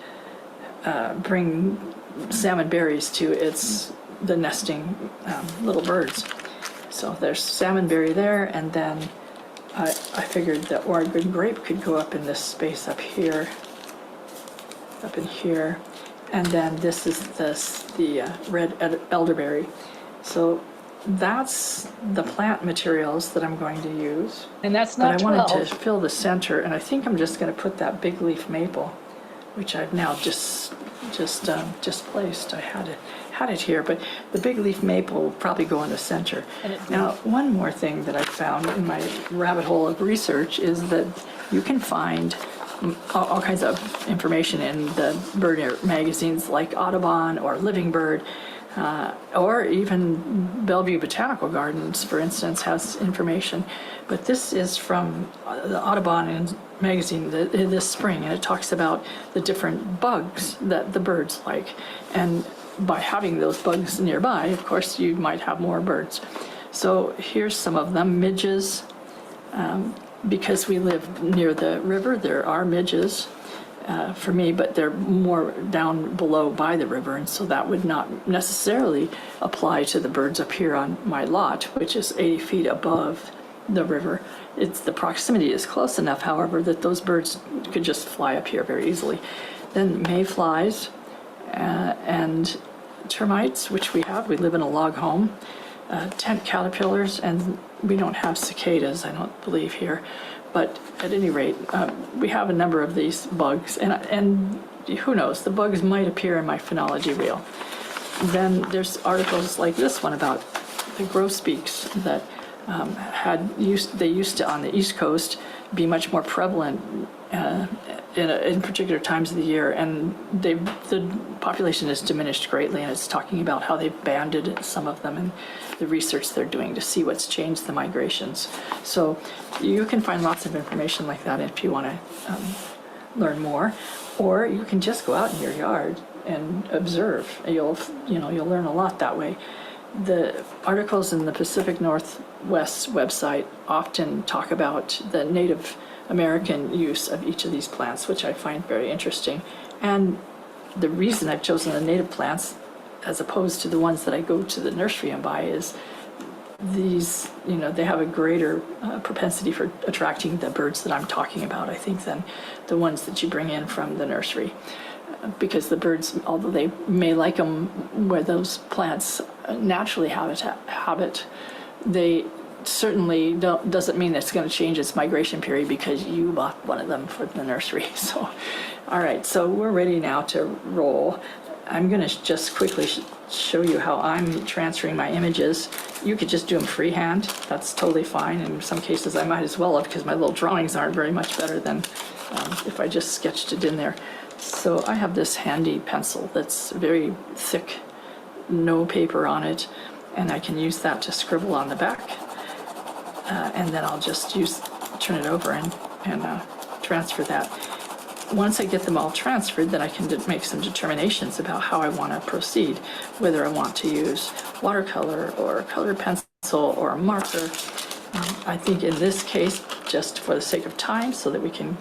bring salmon berries to the nesting little birds. So there's salmonberry there, and then I figured that Oregon grape could go up in this space up here, up in here, and then this is the red elderberry. So that's the plant materials that I'm going to use. And that's But not I wanted 12. to fill the center, and I think I'm just going to put that big leaf maple, which I've now just placed. I had it here, but the big leaf maple will probably go in the center. Now, one more thing that I found in my rabbit hole of research is that you can find all kinds of information in the bird magazines like Audubon or Living Bird, or even Bellevue Botanical Gardens, for instance, has information. But this is from the Audubon magazine this spring, and it talks about the different bugs that the birds like. And by having those bugs nearby, of course, you might have more birds. So here's some of them. Midges. Because we live near the river, there are midges for me, but they're more down below by the river, and so that would not necessarily apply to the birds up here on my lot, which is 80 feet above the river. The proximity is close enough, however, that those birds could just fly up here very easily. Then mayflies and termites, which we live in a log home. Tent caterpillars, and we don't have cicadas, I don't believe, here. But at any rate, we have a number of these bugs, and who knows, the bugs might appear in my phenology wheel. Then there's articles like this one about the grosbeaks that they used to, on the East Coast, be much more prevalent in particular times of the year, and the population has diminished greatly, and it's talking about how they've banded some of them and the research they're doing to see what's changed the migrations. So you can find lots of information like that if you want to learn more, or you can just go out in your yard and observe. You'll learn a lot that way. The articles in the Pacific Northwest website often talk about the Native American use of each of these plants, which I find very interesting. And the reason I've chosen the native plants as opposed to the ones that I go to the nursery and buy is these, they have a greater propensity for attracting the birds that I'm talking about, I think, than the ones that you bring in from the nursery. because the birds, although they may like them where those plants naturally habit, they certainly doesn't mean it's going to change its migration period because you bought one of them for the nursery. So, all right, so we're ready now to roll. I'm going to just quickly show you how I'm transferring my images. You could just do them freehand. That's totally fine. In some cases, I might as well have, because my little drawings aren't very much better than if I just sketched it in there. So I have this handy pencil that's very thick, no paper on it, and I can use that to scribble on the back. And then I'll just turn it over and transfer that. Once I get them all transferred, then I can make some determinations about how I want to proceed, whether I want to use watercolor or colored pencil or a marker. I think in this case, just for the sake of time, so that we can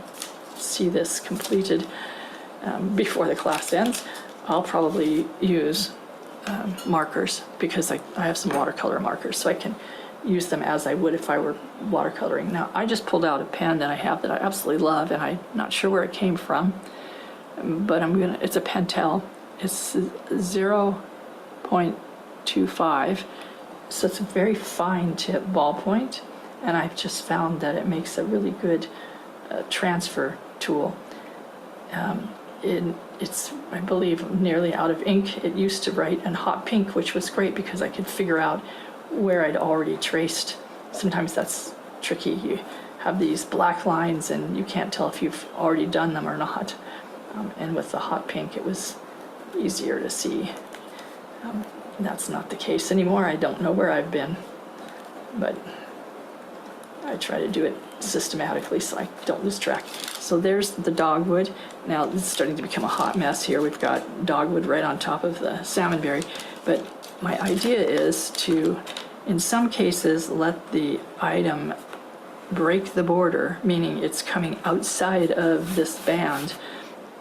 see this completed before the class ends, I'll probably use markers, because I have some watercolor markers, so I can use them as I would if I were watercoloring. Now, I just pulled out a pen that I have that I absolutely love, and I'm not sure where it came from, but it's a Pentel. It's 0.25, so it's a very fine tip ballpoint, and I've just found that it makes a really good transfer tool. It's, I believe, nearly out of ink. It used to write in hot pink, which was great because I could figure out where I'd already traced. Sometimes that's tricky. You have these black lines and you can't tell if you've already done them or not. And with the hot pink, it was easier to see. That's not the case anymore. I don't know where I've been, but I try to do it systematically so I don't lose track. So there's the dogwood. Now it's starting to become a hot mess here. We've got dogwood right on top of the salmonberry, but my idea is to, in some cases, let the item break the border, meaning it's coming outside of this band.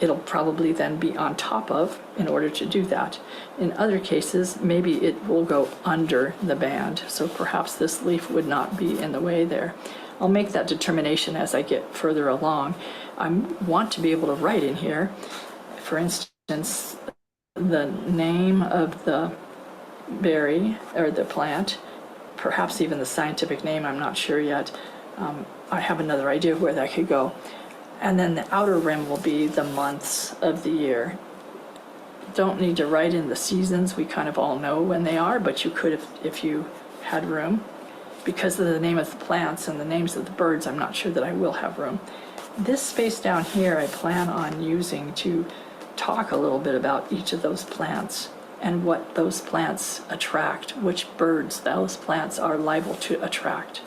It'll probably then be on top of in order to do that. In other cases, maybe it will go under the band, so perhaps this leaf would not be in the way there. I'll make that determination as I get further along. I want to be able to write in here, for instance, the name of the berry or the plant, perhaps even the scientific name, I'm not sure yet. I have another idea of where that could go. And then the outer rim will be the months of the year. Don't need to write in the seasons, we kind of all know when they are, but you could if you had room. Because of the name of the plants and the names of the birds, I'm not sure that I will have room. This space down here I plan on using to talk a little bit about each of those plants and what those plants attract, which birds those plants are liable to attract.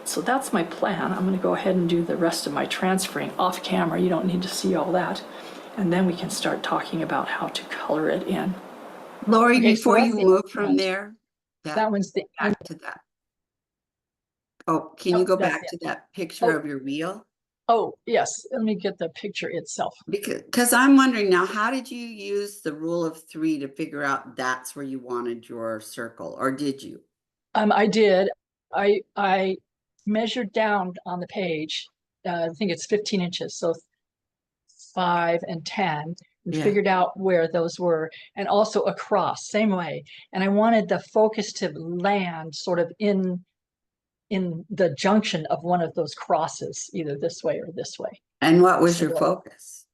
So that's my plan. I'm going to go ahead and do the rest of my transferring off camera. You don't need to see all that. And then we can start talking about how to color it in. Lori, Okay, so before that's you the move from end. there, That one's the end. back to that. Oh, can you Oh, go that's back it. to that picture Oh. of your wheel? Oh, yes, let me get the picture itself. Because I'm wondering now, how did you use the rule of 3 to figure out that's where you wanted your circle, or did you? I did. I measured down on the page. I think it's 15 inches, so 5 and 10, and Yeah. figured out where those were, and also across, same way. And I wanted the focus to land sort of in the junction of one of those crosses, either this way or this way. And what was So your focus?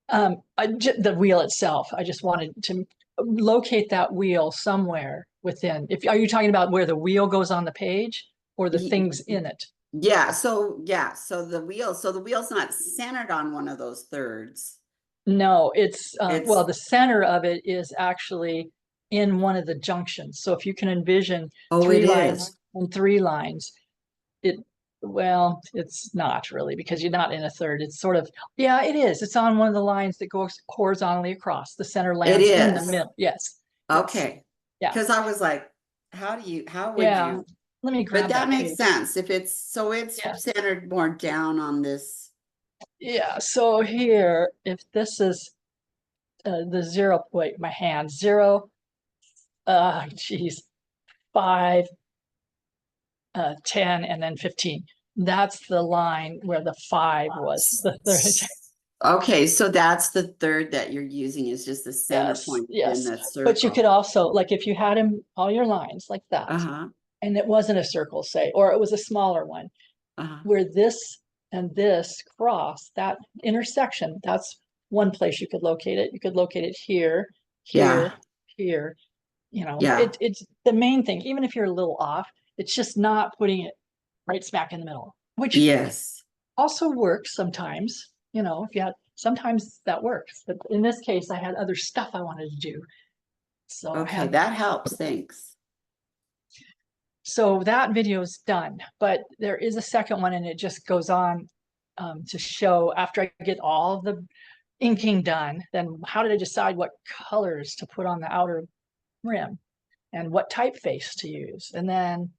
The wheel itself. I just wanted to locate that wheel somewhere within. Are you talking about where the wheel goes on the page or the Ye- things in it? Yeah, so the wheel's not centered on one of those thirds. No, it's well, It's- the center of it is actually in one of the junctions. So if you can envision Oh, three it lines is. and 3 lines, it's not really, because you're not in a third. It's sort of, yeah, it is. It's on one of the lines that goes horizontally across. The center lands in the is. middle. Yes. Okay. Yeah. Because I was like, how would Yeah. you? Let me grab But that makes page. sense. If it's Yeah. centered more down on this. Yeah, so here, if this is the 0, wait, my hand, 0, geez, 5, 10, and then 15. That's the line where the 5 was. The third. Okay, so that's the third that you're using is just the center Yes, point in yes. that But you could circle. also, like if you had them, all your lines like that, Uh-huh, and it wasn't a circle, say, or it was a smaller one, uh-huh. where this and this cross, that intersection, that's one place you could locate it. You could locate it here, Yeah, here, here. You know, yeah, it's the main thing, even if you're a little off, it's just not putting it right smack in the middle, which yes. also works sometimes, you know, if you had, sometimes that works. But in this case, I had other stuff I wanted to do. So I Okay, had, that helps, thanks. so that video is done, but there is a second one and it just goes on to show after I get all the inking done, then how did I decide what colors to put on the outer rim and what typeface to use? And then,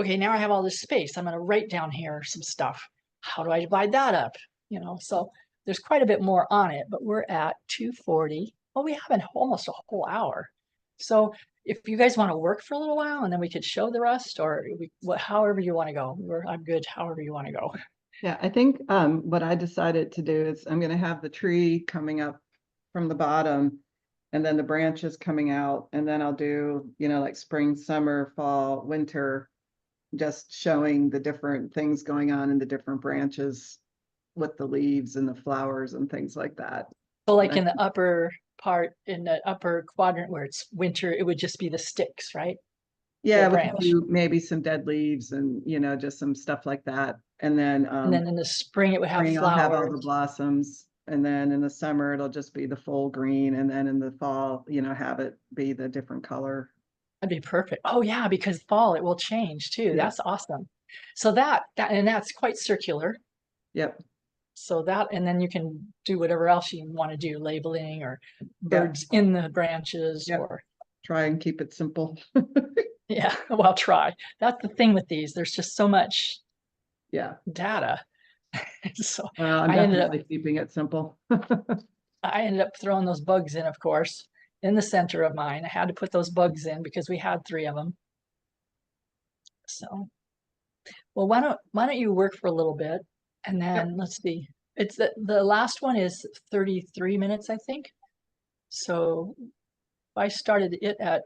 okay, now I have all this space. I'm going to write down here some stuff. How do I divide that up? You know, so there's quite a bit more on it, but we're at 2:40. Well, we have almost a whole hour. So if you guys want to work for a little while and then we could show the rest or however you want to go, I'm good however you want to go. Yeah, I think what I decided to do is I'm gonna have the tree coming up from the bottom and then the branches coming out, and then I'll do, you know, like spring, summer, fall, winter, just showing the different things going on in the different branches with the leaves and the flowers and things like that. So like in the upper part, in the upper quadrant where it's winter, it would just be the sticks, right? Yeah, we could branch. do maybe some dead leaves and, you know, just some stuff like that. And then And then in the spring, it would have spring, I'll have all the flowers. blossoms. And then in the summer, it'll just be the full green. And then in the fall, you know, have it be the different color. That'd be perfect. Oh yeah, because fall it will change too. Yeah. That's awesome. So and that's quite circular. Yep. So that, and then you can do whatever else you want to do, labeling or birds in the branches Yep. or Try and keep it simple. yeah, well, try. That's the thing with these. There's just so much Yeah. data. So Well, I'm I ended up definitely keeping it simple. throwing those bugs in, of course, in the center of mine. I had to put those bugs in because we had 3 of them. So, well, why don't you work for a little bit and then let's see. It's the last one is 33 minutes, I think. So if I started it at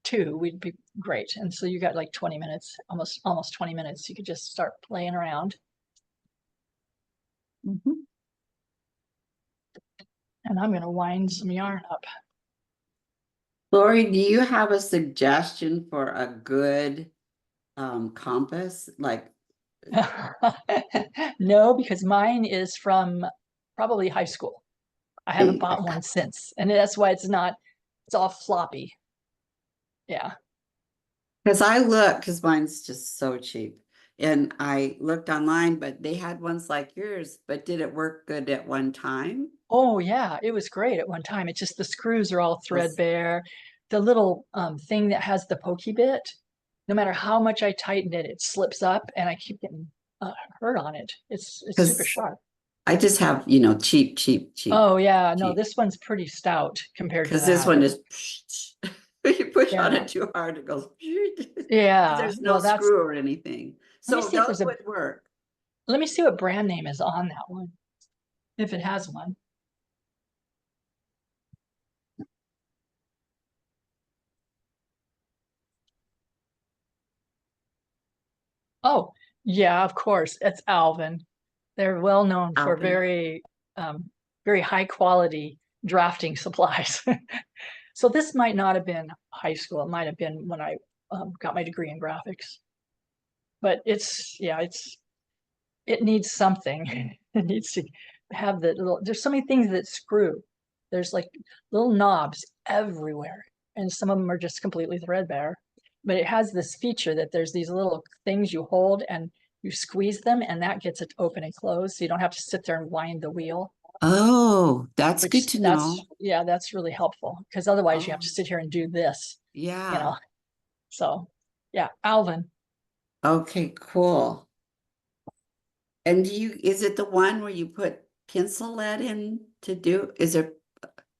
2, we'd be great. And so you got like 20 minutes, almost 20 minutes. You could just start playing around. Mhm. And I'm gonna wind some yarn up. Lori, do you have a suggestion for a good compass? Like, No, because mine is from probably high school. I haven't bought one since, and that's why it's all floppy. Yeah. because because mine's just so cheap. And I looked online, but they had ones like yours, but did it work good at one time? Oh yeah, it was great at one time. It's just the screws are all threadbare. The little thing that has the pokey bit, no matter how much I tighten it, it slips up and I keep getting hurt on it. It's super 'Cause sharp. I just have, you know, cheap. Oh yeah, no, cheap. this one's pretty stout compared to Because this that. one is, you push on Yeah. it too hard, it goes. Yeah, There's no well, that's, screw or anything. let me So see if those there's would work. let me see what brand name is on that one, if it has one. Oh, yeah, of course, it's Alvin. They're well known for Alvin. very high quality drafting supplies. So this might not have been high school. It might have been when I got my degree in graphics. But it needs something. It needs to have the little, there's so many things that screw. There's like little knobs everywhere. And some of them are just completely threadbare. But it has this feature that there's these little things you hold and you squeeze them and that gets it open and closed. So you don't have to sit there and wind the wheel. Oh, that's Which good to know. yeah, that's really helpful because otherwise you have to Oh. sit here and do this, you Yeah. know. So yeah, Alvin. Okay, cool. And is it the one where you put pencil lead in to do,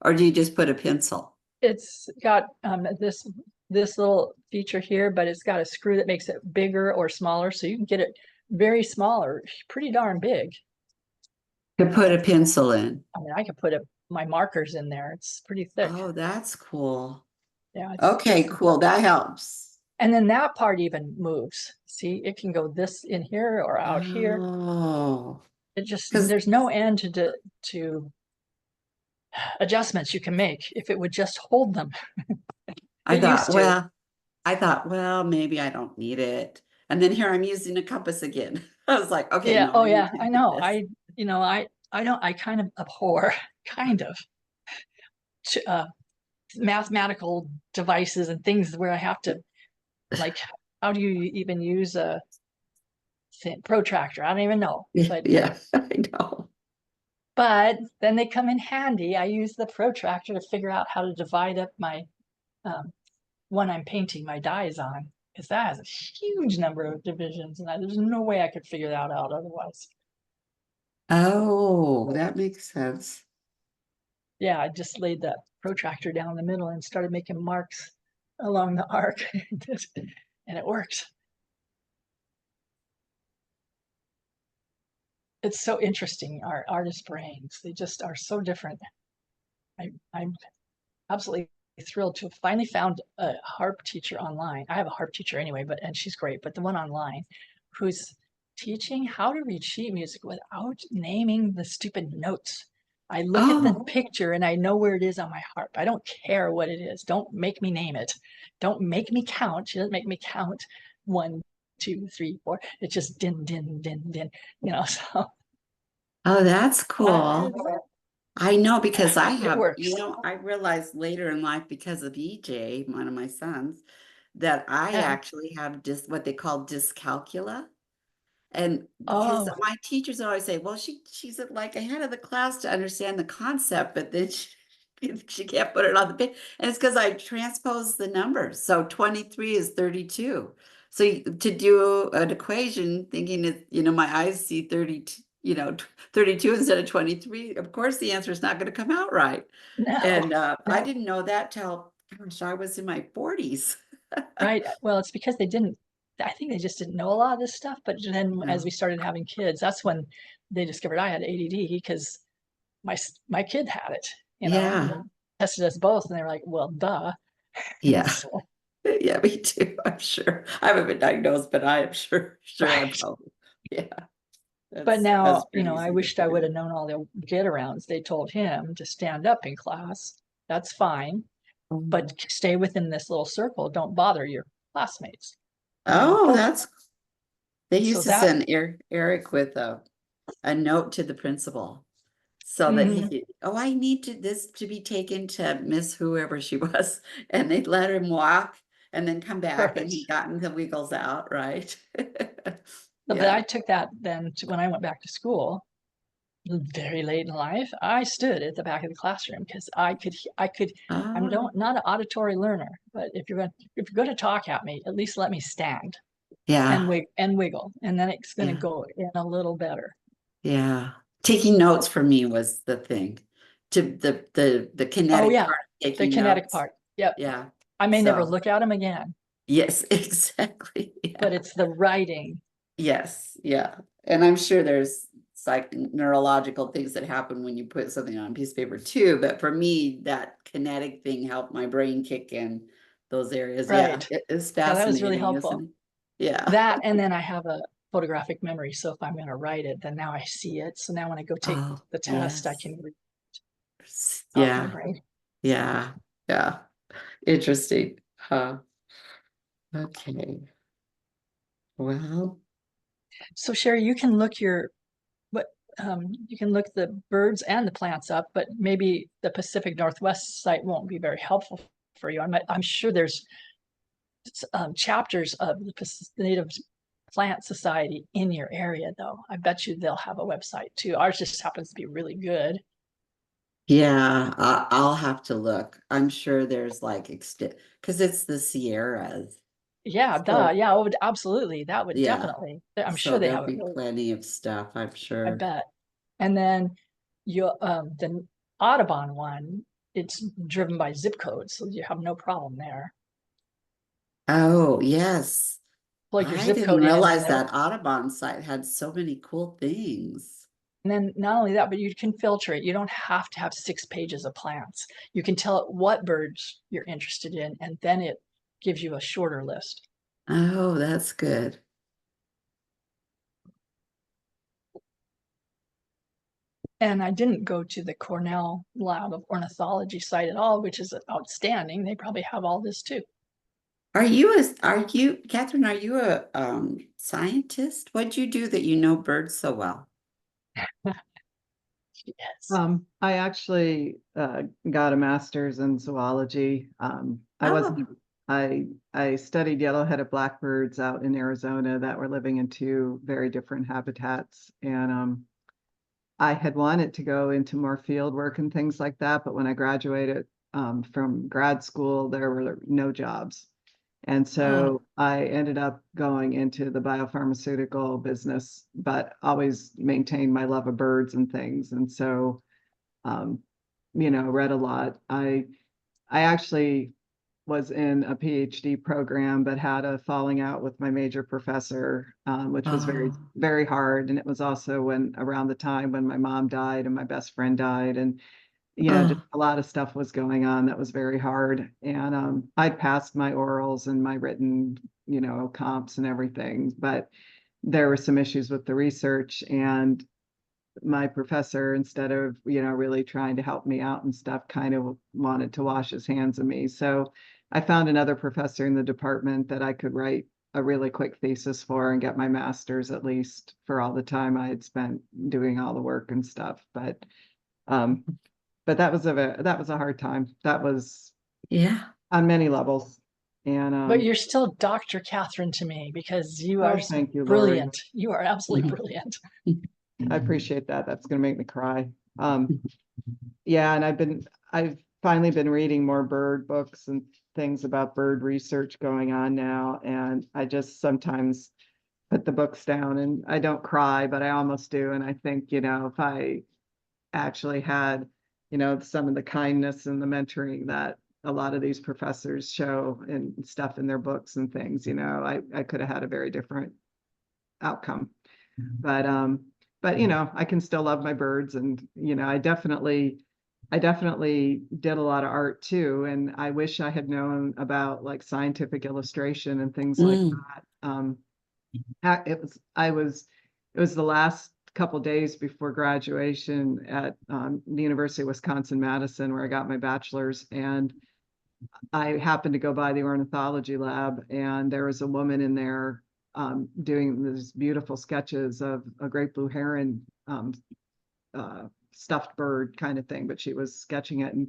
or do you just put a pencil? It's got this little feature here, but it's got a screw that makes it bigger or smaller, so you can get it very small or pretty darn big. To put a pencil in. I mean, I could put my markers in there. It's pretty thick. Oh, that's cool. Yeah. Okay, cool. That helps. And then that part even moves. See, it can go this in here or out here. Oh, It just, 'cause- there's no end to adjustments you can make if it would just hold them. I It thought, used to. well, maybe I don't need it. And then here I'm using a compass again. I was like, okay, Yeah. no, Oh I need yeah, to I do know. this. I don't, I kind of abhor kind of mathematical devices and things where I have to, like, how do you even use a protractor? I don't even know. But Yeah, I know. but then they come in handy. I use the protractor to figure out how to divide up my one I'm painting my dies on, because that has a huge number of divisions, and there's no way I could figure that out otherwise. Oh, that makes sense. Yeah, I just laid the protractor down the middle and started making marks along the arc, and it worked. It's so interesting, our artist brains. They just are so different. I'm absolutely thrilled to have finally found a harp teacher online. I have a harp teacher anyway, and she's great, but the one online who's teaching how to read sheet music without naming the stupid notes. I look at the Oh. picture and I know where it is on my harp. I don't care what it is. Don't make me name it. Don't make me count. She doesn't make me count 1, 2, 3, 4. It's just din, din, din, din, so. Oh, that's cool. I know because I It have, works. I realized later in life because of EJ, one of my sons, that I Yeah. actually have what they call dyscalculia. And because Oh, my teachers always say, well, she's like ahead of the class to understand the concept, but then she can't put it on the page. And it's because I transpose the numbers. So 23 is 32. So to do an equation, thinking it, my eyes see 32, 32 instead of 23, of course the answer is not going to come out right. no. And I No. didn't know that till, gosh, I was in my 40s. Right. Well, it's because I think they just didn't know a lot of this stuff. But then as No. we started having kids, that's when they discovered I had ADD, because my kid had it, Yeah. and they tested us both and they were like, well, duh. Yeah. So, Yeah, me too. I'm sure. I haven't been diagnosed, but I am sure I Right. probably, yeah. but now, That's pretty I easy to wished I figure would out. have known all the get arounds. They told him to stand up in class. That's fine, but stay within this little circle. Don't bother your classmates. Oh, they So used to that, send Eric with a note to the principal so that Mhm. I need this to be taken to Miss whoever she was, and they'd let him walk and then come back and he Perfect. gotten the wiggles out, right? But Yeah. I took that then when I went back to school, very late in life. I stood at the back of the classroom because I'm Oh, not an auditory learner, but if you're going to talk at me, at least let me stand yeah, and wiggle, and then it's going to yeah. go in a little better. Yeah, taking notes for me was the thing. To the Oh kinetic yeah, part of the taking kinetic notes. part. Yep. Yeah. I may never So look at them again, yes, exactly. but Yeah. it's the writing. Yes, yeah. And I'm sure there's neurological things that happen when you put something on a piece of paper too. But for me, that kinetic thing helped my brain kick in those areas. Yeah, Right. it's Yeah, that was really fascinating, helpful. isn't it? Yeah. That, and then I have a photographic memory. So if I'm going to write it, then now I see it. So now when I go take Oh, the test, I yes. can read off my Yeah. brain. Yeah. Yeah. Interesting. Huh. Okay. Well, So Sherry, you can look you can look the birds and the plants up, but maybe the Pacific Northwest site won't be very helpful for you. I'm sure there's chapters of the Native Plant Society in your area, though. I bet you they'll have a website too. Ours just happens to be really good. yeah, I'll have to look. I'm sure there's like because it's the Sierras. Yeah, duh. So Yeah, absolutely. That would yeah, definitely. I'm so sure they there'll have it. be plenty of stuff, I'm I sure. bet. And then the Audubon one, it's driven by zip codes, so you have no problem there. Oh, yes. Plug your I zip didn't code in and realize it'll, that Audubon site had so many cool things. And then not only that, but you can filter it. You don't have to have 6 pages of plants. You can tell it what birds you're interested in, and then it gives you a shorter list. Oh, that's good. And I didn't go to the Cornell Lab of Ornithology site at all, which is outstanding. They probably have all this too. Catherine, are you a scientist? What'd you do that you know birds so well? Yes. I actually got a master's in zoology. I wasn't, I studied yellow-headed blackbirds out in Arizona that were living in 2 very different habitats. And I had wanted to go into more field work and things like that, but when I graduated from grad school, there were no jobs. And so I ended up going into the biopharmaceutical business, but always maintained my love of birds and things. And so, read a lot. I actually was in a PhD program, but had a falling out with my major professor, which was very, Oh. very hard. And it was also around the time when my mom died and my best friend died. And just a lot of stuff was going on that was very hard. And I'd passed my orals and my written, comps and everything, but there were some issues with the research. And my professor, instead of, really trying to help me out and stuff, kind of wanted to wash his hands of me. So I found another professor in the department that I could write a really quick thesis for and get my master's, at least for all the time I had spent doing all the work and stuff. But that was a hard time. That was Yeah. on many levels. And But you're still Dr. Catherine to me because you are thank you, Lori. brilliant. You are absolutely brilliant. I appreciate that. That's gonna make me cry. Yeah, and I've finally been reading more bird books and things about bird research going on now. And I just sometimes put the books down, and I don't cry, but I almost do. And I think, if I actually had, some of the kindness and the mentoring that a lot of these professors show and stuff in their books and things, I could have had a very different outcome. But I can still love my birds, and I definitely did a lot of art too. And I wish I had known about like scientific illustration and things like that. It was the last couple days before graduation at the University of Wisconsin-Madison, where I got my bachelor's, and I happened to go by the ornithology lab, and there was a woman in there doing these beautiful sketches of a great blue heron stuffed bird kind of thing, but she was sketching it. And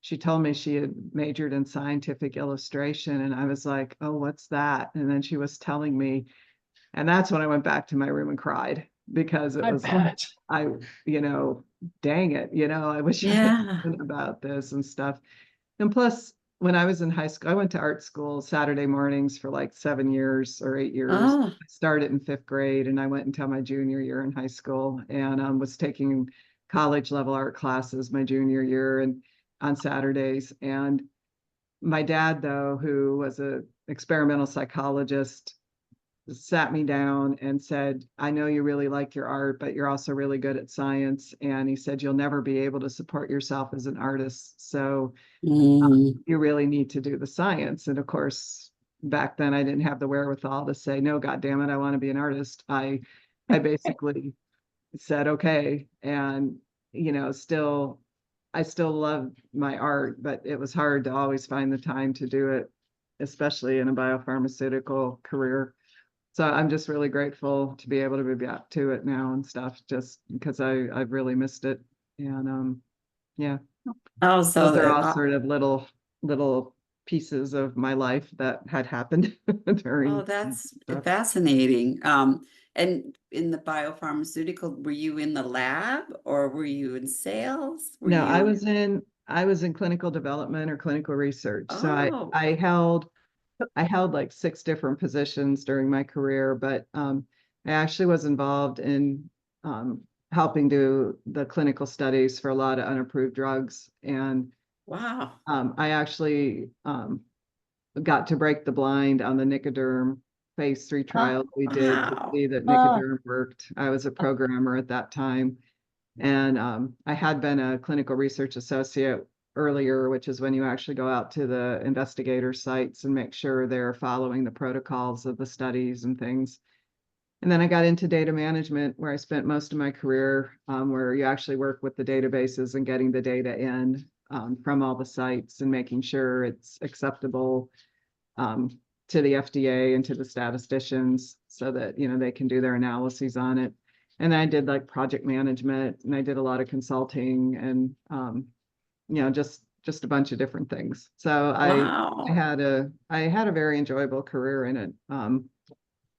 she told me she had majored in scientific illustration. And I was like, oh, what's that? And then she was telling me, and that's when I went back to my room and cried, because it I was bet. dang it, I wish I had known about this and stuff. And plus, when I was in high school, I went to art school Saturday mornings for like 7 years or 8 years. Oh. I started in 5th grade, and I went until my junior year in high school, and was taking college level art classes my junior year and on Saturdays. And my dad, though, who was an experimental psychologist, sat me down and said, I know you really like your art, but you're also really good at science. And he said, you'll never be able to support yourself as an artist. So you really need to do the science. And of course, back then I didn't have the wherewithal to say, no, God damn it, I want to be an artist. I basically said, okay. And, I still love my art, but it was hard to always find the time to do it, especially in a biopharmaceutical career. So I'm just really grateful to be able to be back to it now and stuff, just because I've really missed it. And yeah. Oh, so those are all sort of little pieces of my life that had happened during. Oh, that's stuff. fascinating. And in the biopharmaceutical, were you in the lab or were you in sales? No, I was in clinical development or clinical research. So Oh. I held like 6 different positions during my career, but I actually was involved in helping do the clinical studies for a lot of unapproved drugs. And Wow. I actually got to break the blind on the Nicoderm phase 3 trial we did to Wow. see that Nicoderm worked. I was a programmer at that time. And I had been a clinical research associate earlier, which is when you actually go out to the investigator sites and make sure they're following the protocols of the studies and things. And then I got into data management, where I spent most of my career, where you actually work with the databases and getting the data in from all the sites and making sure it's acceptable to the FDA and to the statisticians so that, you know, they can do their analyses on it. And I did like project management, and I did a lot of consulting and, you know, just a bunch of different things. So Wow. I had a very enjoyable career in it,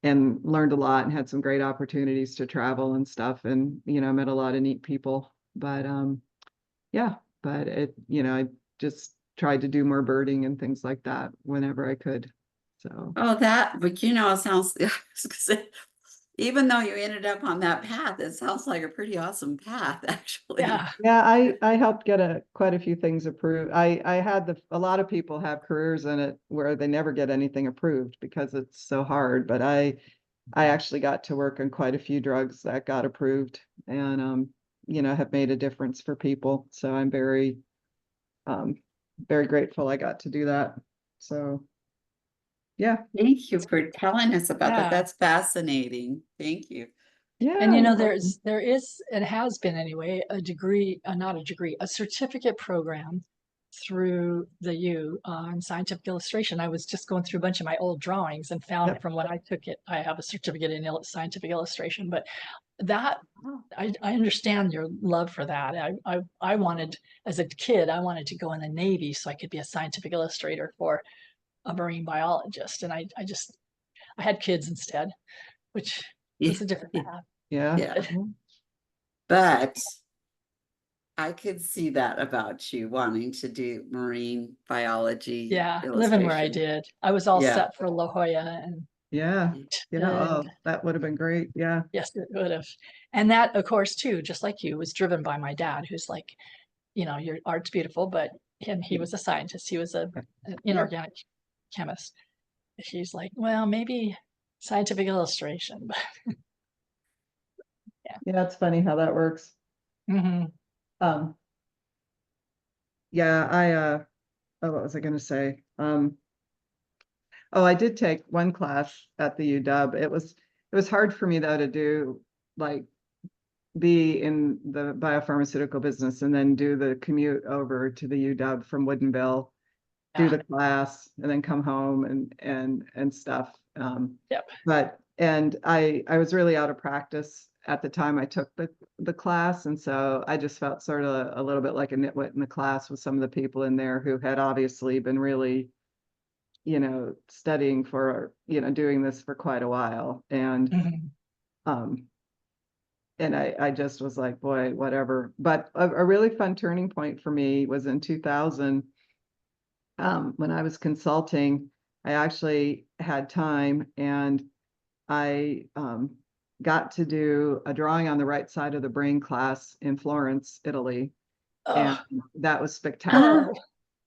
and learned a lot and had some great opportunities to travel and stuff, and, you know, met a lot of neat people. But yeah, but it, you know, I just tried to do more birding and things like that whenever I could. So Oh, but you know, it sounds, I was gonna say, even though you ended up on that path, it sounds like a pretty awesome path, actually. Yeah. yeah, I helped get quite a few things approved. I had a lot of people have careers in it where they never get anything approved because it's so hard. But I actually got to work on quite a few drugs that got approved, and you know, have made a difference for people. So I'm very grateful I got to do that. So yeah, Thank you for telling us about Yeah. that. That's fascinating. Thank you. yeah. And you know, you're welcome. there is, and has been anyway, a degree, not a degree, a certificate program through the U in scientific illustration. I was just going through a bunch of my old drawings and found Yep. from when I took it, I have a certificate in scientific illustration. But that, I understand your love for that. I wanted, as a kid, I wanted to go in the Navy so I could be a scientific illustrator for a marine biologist. And I had kids instead, which was a different path. Yeah. Yeah. But I could see that about you wanting to do marine biology. Yeah, living where I illustration. did. I was all Yeah. set for La Jolla and Yeah. and Oh, that would have been great. Yeah. yes, it would have. And that, of course, too, just like you, was driven by my dad, who's like, you know, your art's beautiful, but he was a scientist. He was an inorganic chemist. He's like, well, maybe scientific illustration. Yeah, it's funny how that works. Mhm. Yeah, oh, what was I gonna say? Oh, I did take one class at the UW. It was hard for me though to do, like, be in the biopharmaceutical business and then do the commute over to the UW from Woodinville, do Yeah. the class, and then come home and stuff. Yep. But I was really out of practice at the time I took the class, and so I just felt sort of a little bit like a nitwit in the class with some of the people in there who had obviously been really, you know, studying for, you know, doing this for quite a while. And Mhm. and I just was like, boy, whatever. But a really fun turning point for me was in 2000, when I was consulting. I actually had time, and I got to do a drawing on the right side of the brain class in Florence, Italy. And Oh, that was spectacular. oh,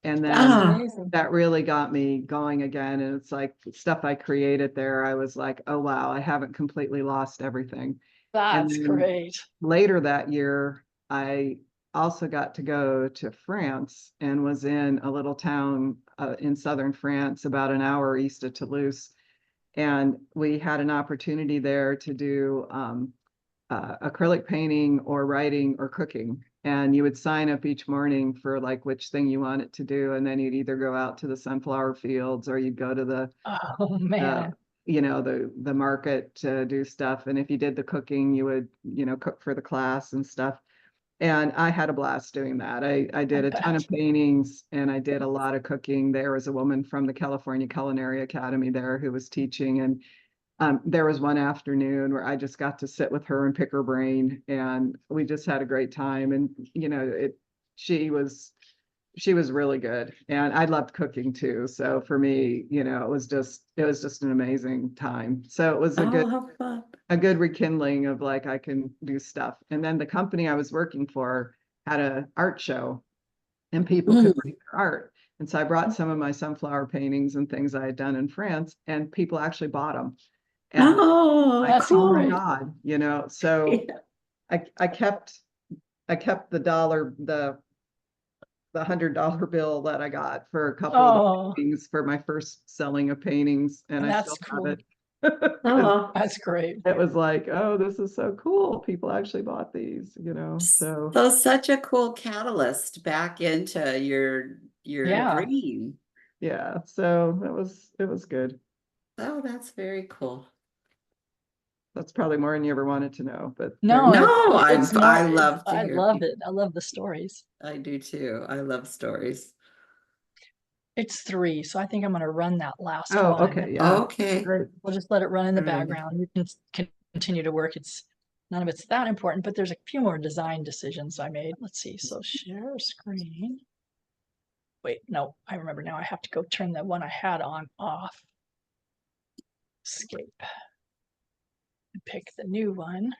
And that's then amazing. that really got me going again. And it's like stuff I created there. I was like, oh, wow, I haven't completely lost everything. And That's then great. later that year, I also got to go to France and was in a little town in southern France, about an hour east of Toulouse. And we had an opportunity there to do acrylic painting or writing or cooking. And you would sign up each morning for like which thing you wanted to do. And then you'd either go out to the sunflower fields or you'd go to Oh, man. you know, the market to do stuff. And if you did the cooking, you would, you know, cook for the class and stuff. And I had a blast doing that. I did a ton of paintings, and I did a lot of cooking. There was a woman from the California Culinary Academy there who was teaching, and there was one afternoon where I just got to sit with her and pick her brain, and we just had a great time. And you know, she was really good, and I loved cooking too. So for me, you know, it was just an amazing time. So it was Oh, how fun. a good rekindling of like, I can do stuff. And then the company I was working for had an art show, and people could bring their art. And so I brought some of my sunflower paintings and things I had done in France, and people actually bought them. And Oh, like, That's oh my great. God, you know, so Yeah. I kept I kept the $100 bill that I got for a couple Oh. of paintings for my first selling of paintings, and I That's still cool. have it. Oh, That's great. It was like, oh, this is so cool. People actually bought these, so. so such a cool catalyst back into your Yeah. dream. Yeah, so it was good. Oh, that's very cool. That's probably more than you ever wanted to know, but No, No, it's I not. love to I hear love people. it. I love the stories. I do too. I love stories. It's 3, so I think I'm going to run that last oh, one. okay, yeah, Okay. great. We'll just let it run in the Alrighty. background. You can continue to work. None of it's that important, but there's a few more design decisions I made. Let's see. So share screen. Wait, no, I remember now. I have to go turn the one I had on off. Escape. And pick the new one.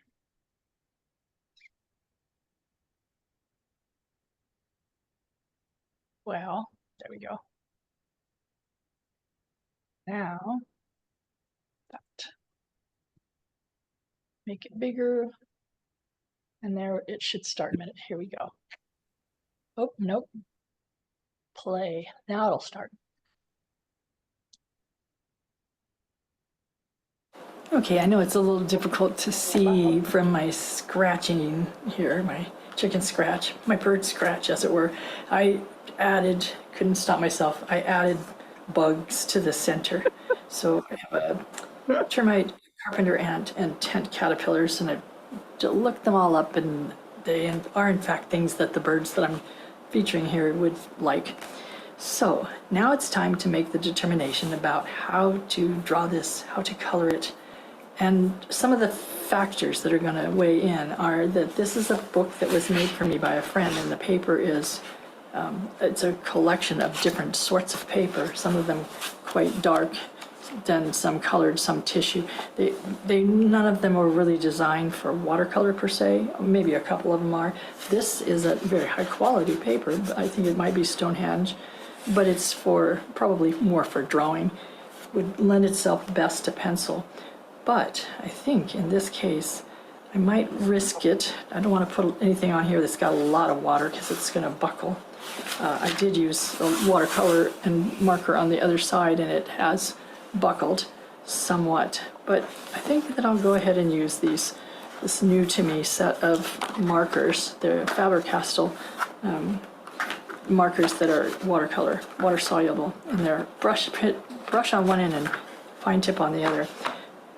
Well, there we go. Now, that. Make it bigger. And there it should start a minute. Here we go. Oh, nope. Play. Now it'll start. Okay, I know it's a little difficult to see from my scratching here, my chicken scratch, my bird scratch, as it were. I couldn't stop myself, I added bugs to the center. So I have a termite, carpenter ant, and tent caterpillars, and I looked them all up, and they are in fact things that the birds that I'm featuring here would like. So now it's time to make the determination about how to draw this, how to color it. And some of the factors that are going to weigh in are that this is a book that was made for me by a friend, and the paper is, it's a collection of different sorts of paper, some of them quite dark, then some colored, some tissue. None of them were really designed for watercolor per se, maybe a couple of them are. This is a very high quality paper, but I think it might be Stonehenge, but it's probably more for drawing, would lend itself best to pencil. But I think in this case, I might risk it. I don't want to put anything on here that's got a lot of water because it's going to buckle. I did use a watercolor and marker on the other side, and it has buckled somewhat. But I think that I'll go ahead and use this new to me set of markers. They're Faber-Castell markers that are watercolor, water soluble, and they're brush on one end and fine tip on the other.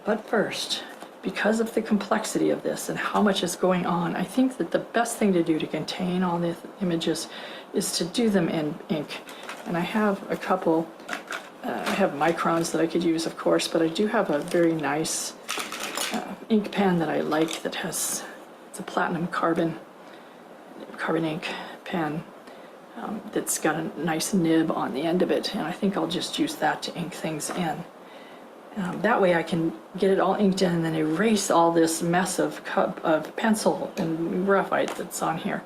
But first, because of the complexity of this and how much is going on, I think that the best thing to do to contain all the images is to do them in ink. And I have a couple, I have microns that I could use, of course, but I do have a very nice ink pen that I like that it's a platinum carbon ink pen that's got a nice nib on the end of it. And I think I'll just use that to ink things in. That way I can get it all inked in and then erase all this mess of pencil and graphite that's on here.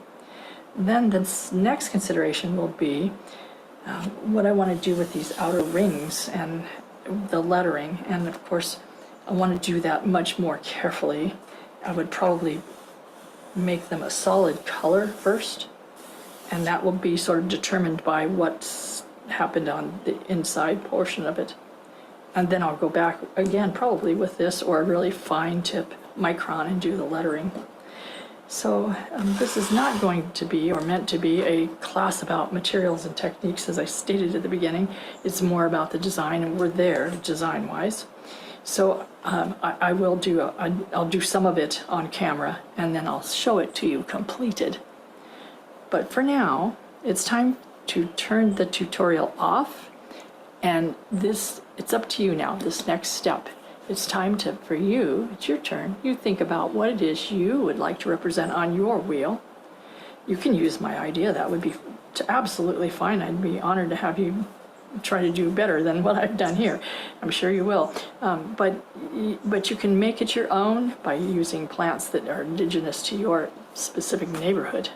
Then the next consideration will be what I want to do with these outer rings and the lettering. And of course, I want to do that much more carefully. I would probably make them a solid color first, and that will be sort of determined by what's happened on the inside portion of it. And then I'll go back again, probably with this or a really fine tip micron, and do the lettering. So this is not going to be, or meant to be, a class about materials and techniques, as I stated at the beginning. It's more about the design, and we're there design-wise. So I'll do some of it on camera, and then I'll show it to you completed. But for now, it's time to turn the tutorial off. And it's up to you now, this next step. It's time for you, it's your turn. You think about what it is you would like to represent on your wheel. You can use my idea. That would be absolutely fine. I'd be honored to have you try to do better than what I've done here. I'm sure you will. But you can make it your own by using plants that are indigenous to your specific neighborhood.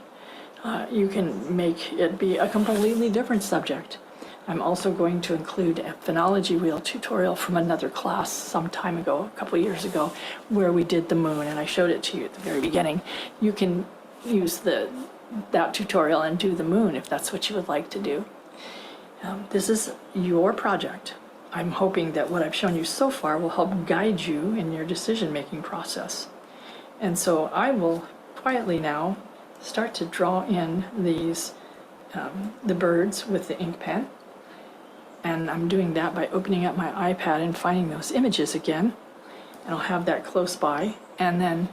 You can make it be a completely different subject. I'm also going to include a phenology wheel tutorial from another class some time ago, a couple of years ago, where we did the moon, and I showed it to you at the very beginning. You can use that tutorial and do the moon if that's what you would like to do. This is your project. I'm hoping that what I've shown you so far will help guide you in your decision-making process. And so I will quietly now start to draw in these, the birds with the ink pen. And I'm doing that by opening up my iPad and finding those images again. And I'll have that close by. And then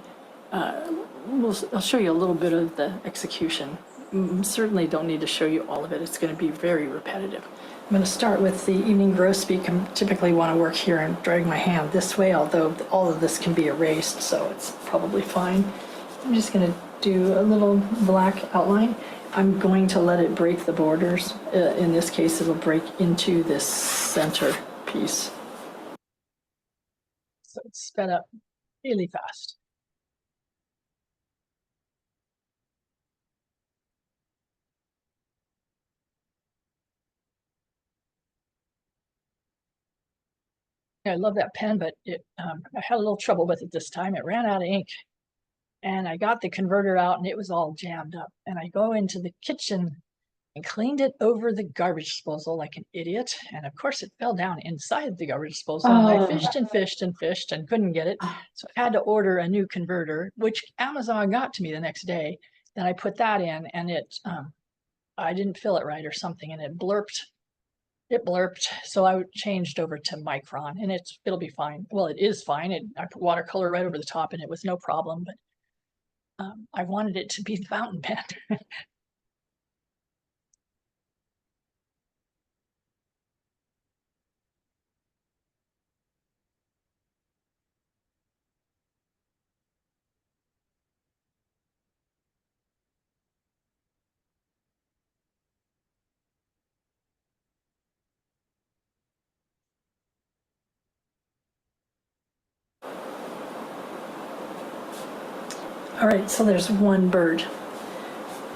I'll show you a little bit of the execution. Certainly don't need to show you all of it. It's going to be very repetitive. I'm going to start with the evening grosbeak. I typically want to work here and drag my hand this way, although all of this can be erased, so it's probably fine. I'm just going to do a little black outline. I'm going to let it break the borders. In this case, it'll break into this center piece. So it's sped up really fast. I love that pen, but I had a little trouble with it this time. It ran out of ink. And I got the converter out and it was all jammed up. And I go into the kitchen and cleaned it over the garbage disposal like an idiot. And of course it fell down inside the garbage disposal. And I fished and fished and fished and couldn't get it. So I had to order a new converter, which Amazon got to me the next day. Then I put that in and I didn't fill it right or something and it blurped. So I changed over to Micron and it'll be fine. Well, it is fine. I put watercolor right over the top and it was no problem, but I wanted it to be the fountain pen. All right, so there's one bird.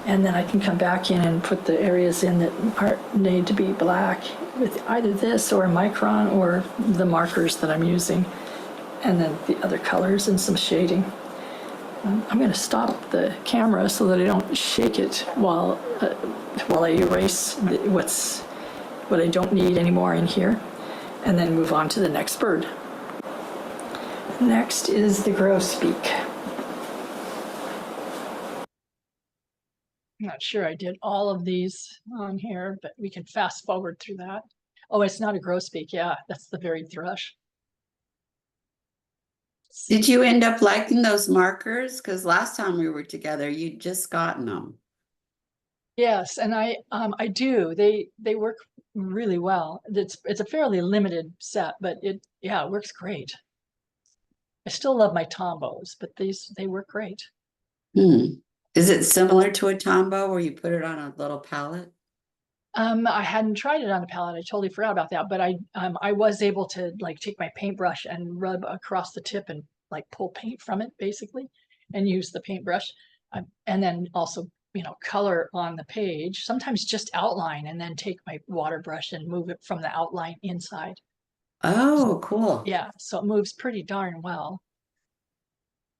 And then I can come back in and put the areas in that need to be black with either this or Micron or the markers that I'm using. And then the other colors and some shading. I'm going to stop the camera so that I don't shake it while I erase what I don't need anymore in here. And then move on to the next bird. Next is the grosbeak. I'm not sure I did all of these on here, but we can fast forward through that. Oh, it's not a grosbeak. Yeah, that's the varied thrush. Did you end up liking those markers? Because last time we were together, you'd just gotten them. Yes, and I do. They work really well. It's a fairly limited set, but it works great. I still love my Tombos, but they work great. Is it similar to a Tombow where you put it on a little palette? I hadn't tried it on a palette. I totally forgot about that, but I was able to like take my paintbrush and rub across the tip and like pull paint from it basically and use the paintbrush. And then also, color on the page, sometimes just outline and then take my water brush and move it from the outline inside. Oh, cool. Yeah, so it moves pretty darn well.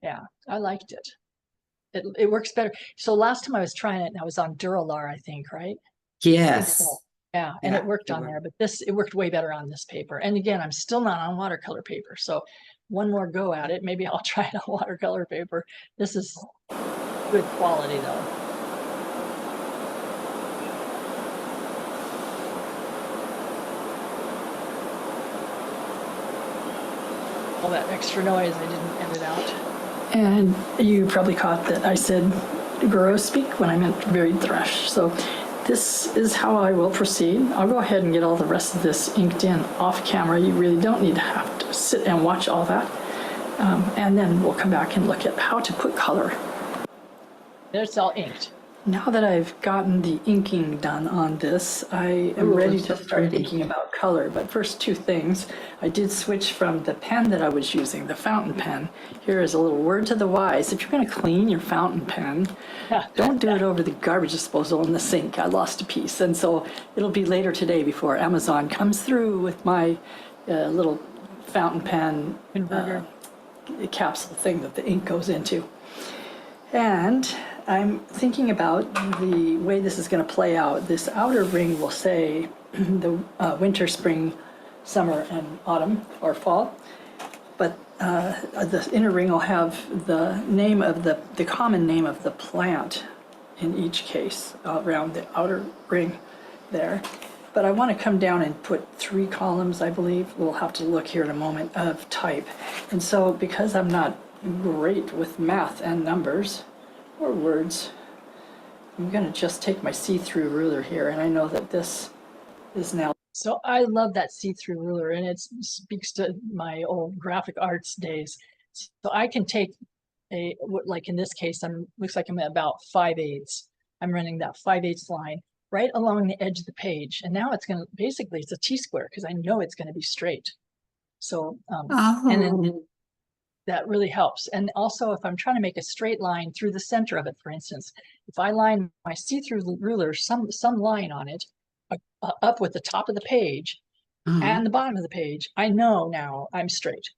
Yeah, I liked it. It works better. So last time I was trying it, I was on Duralar, I think, right? Yes. Yeah, and Yeah, it worked it on worked. there, but it worked way better on this paper. And again, I'm still not on watercolor paper. So one more go at it. Maybe I'll try it on watercolor paper. This is good quality though. All that extra noise, I didn't edit out. And you probably caught that I said grosbeak when I meant varied thrush. So this is how I will proceed. I'll go ahead and get all the rest of this inked in off camera. You really don't need to have to sit and watch all that. And then we'll come back and look at how to put color. It's all inked. Now that I've gotten the inking done on this, I am Ooh, ready that's to so start pretty. thinking about color. But first, two things. I did switch from the pen that I was using, the fountain pen. Here is a little word to the wise. If you're going to clean your fountain pen, don't do it over the garbage disposal in the sink. I lost a piece. And so it'll be later today before Amazon comes through with my little fountain pen Converter. capsule thing that the ink goes into. And I'm thinking about the way this is going to play out. This outer ring will say the winter, spring, summer, and autumn or fall. But the inner ring will have the name of the common name of the plant in each case around the outer ring there. But I want to come down and put 3 columns, I believe. We'll have to look here in a moment, of type. And so because I'm not great with math and numbers or words, I'm going to just take my see-through ruler here. And I know that this is now. So I love that see-through ruler, and it speaks to my old graphic arts days. So I can take like in this case, looks like I'm at about 5/8. I'm running that 5/8 line right along the edge of the page. And now it's going to, basically it's a T-square because I know it's going to be straight. So, and then that really helps. And also if I'm trying to make a straight line through the center of it, for instance, if I line my see-through ruler, some line on it, up with the top of the page and the bottom of the page, I know now I'm straight.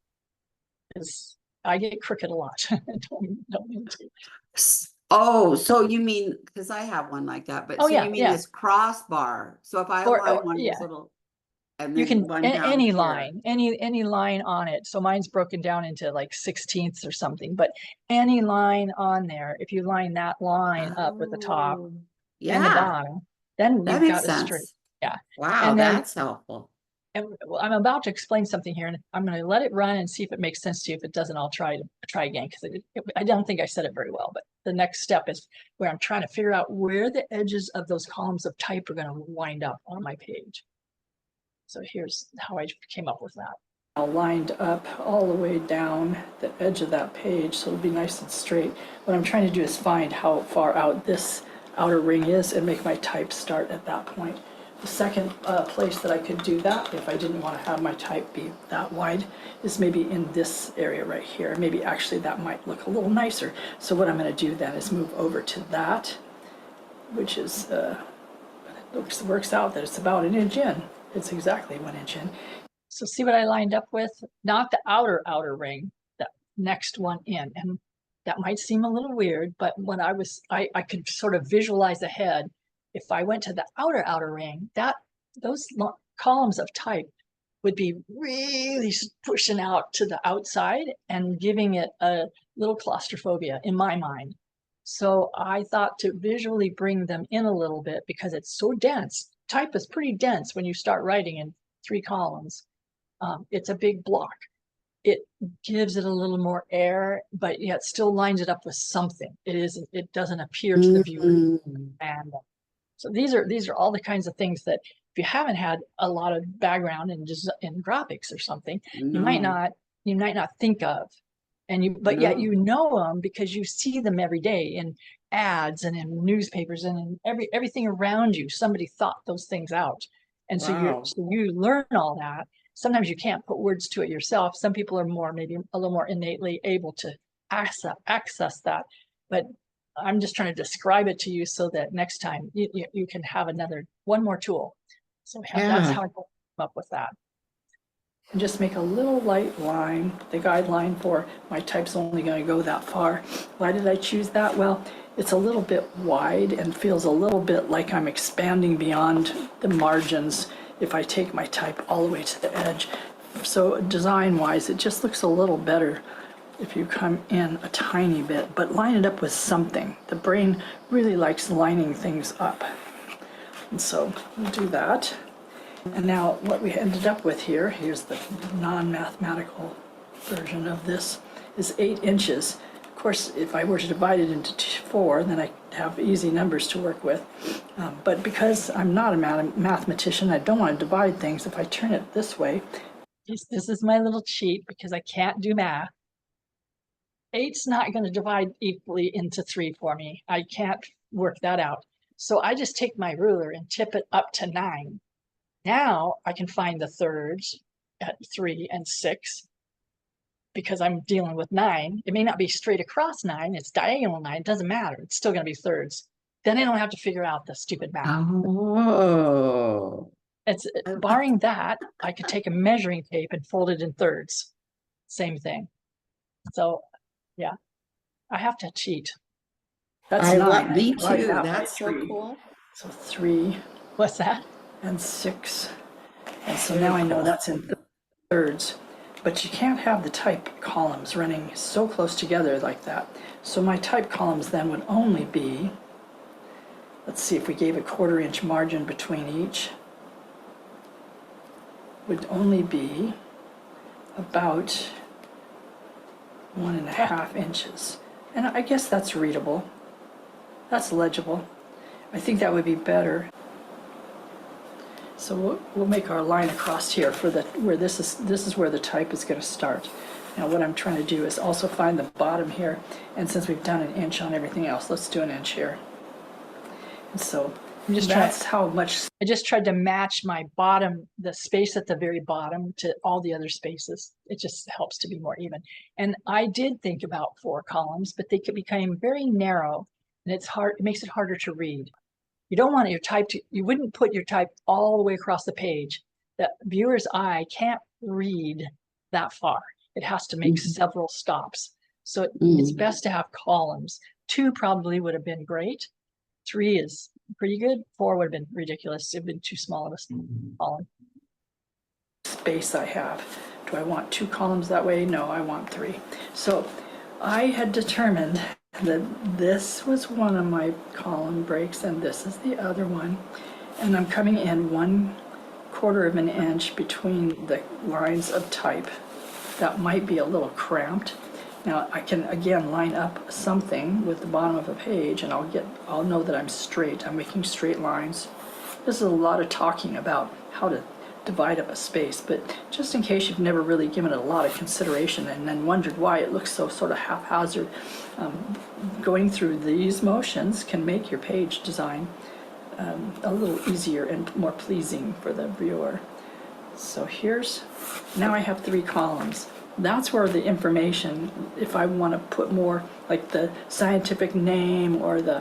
Because I get crooked a lot. don't mean to. Oh, so you mean, because I have one like that, but Oh, so yeah, you mean yeah. this crossbar? So if I Or- align or- one of yeah. these little, and You then can one down any here. line, any line on it. So mine's broken down into like 16ths or something, but any line on there, if you line that line up with the top Oh, and the yeah, bottom, then that you've makes got a straight. sense. Yeah. Wow, And then- that's helpful. And well, I'm about to explain something here, and I'm going to let it run and see if it makes sense to you. If it doesn't, I'll try again, because I don't think I said it very well. But the next step is where I'm trying to figure out where the edges of those columns of type are going to wind up on my page. So here's how I came up with that. Lined up all the way down the edge of that page, so it'll be nice and straight. What I'm trying to do is find how far out this outer ring is and make my type start at that point. The second place that I could do that, if I didn't want to have my type be that wide, is maybe in this area right here. Maybe actually that might look a little nicer. So what I'm going to do then is move over to that, which is works out that it's about 1 inch in. It's exactly 1 inch in. So see what I lined up with? Not the outer ring, the next one in. And that might seem a little weird, but when I could sort of visualize ahead. If I went to the outer ring, those columns of type would be really pushing out to the outside and giving it a little claustrophobia in my mind. So I thought to visually bring them in a little bit because it's so dense. Type is pretty dense when you start writing in 3 columns. It's a big block. It gives it a little more air, but yet still lines it up with something. It doesn't appear to the viewer. And so these are all the kinds of things that if you haven't had a lot of background in graphics or something, you might not think of. But yet you know them because you see them every day in ads and in newspapers and in everything around you. Somebody thought those things out. And Wow. so you learn all that. Sometimes you can't put words to it yourself. Some people are maybe a little more innately able to access that. But I'm just trying to describe it to you so that next time you can have one more tool. So that's how I came up with that. And just make a little light line, the guideline for my type's only going to go that far. Why did I choose that? Well, it's a little bit wide and feels a little bit like I'm expanding beyond the margins if I take my type all the way to the edge. So design-wise, it just looks a little better if you come in a tiny bit, but line it up with something. The brain really likes lining things up. And so we'll do that. And now what we ended up with here's the non-mathematical version of this, is 8 inches. Of course, if I were to divide it into 4, then I have easy numbers to work with. But because I'm not a mathematician, I don't want to divide things. If I turn it this way. This is my little cheat because I can't do math. 8's not going to divide equally into 3 for me. I can't work that out. So I just take my ruler and tip it up to 9. Now I can find the thirds at 3 and 6 because I'm dealing with 9. It may not be straight across 9. It's diagonal 9. It doesn't matter. It's still going to be thirds. Then I don't have to figure out the stupid math. Oh. It's barring that, I could take a measuring tape and fold it in thirds. Same thing. So yeah, I have to cheat. That's I 9. love, me divide too. that by That's so 3. cool. So 3 What's that? and 6. And so now I know that's in thirds. But you can't have the type columns running so close together like that. So my type columns then would only be, let's see, if we gave a 1/4 inch margin between each, would only be about 1.5 inches. And I guess that's readable. That's legible. I think that would be better. So we'll make our line across here for the, where this is where the type is going to start. Now what I'm trying to do is also find the bottom here, and since we've done 1 inch on everything else, let's do 1 inch here. And so that's how much. I just tried to match my bottom, the space at the very bottom, to all the other spaces. It just helps to be more even. And I did think about 4 columns, but they became very narrow, and it's hard. It makes it harder to read. You don't want your type to, you wouldn't put your type all the way across the page. The viewer's eye can't read that far. It has to make several stops. So it's best to have columns. 2 probably would have been great. 3 is pretty good. 4 would have been ridiculous. It would have been too small of a column. Space I have. Do I want 2 columns that way? No, I want 3. So I had determined that this was one of my column breaks and this is the other one. And I'm coming in 1/4 of an inch between the lines of type. That might be a little cramped. Now I can again line up something with the bottom of a page and I'll know that I'm straight. I'm making straight lines. This is a lot of talking about how to divide up a space, but just in case you've never really given it a lot of consideration and then wondered why it looks so sort of haphazard, going through these motions can make your page design a little easier and more pleasing for the viewer. So now I have 3 columns. That's where the information, if I want to put more like the scientific name or the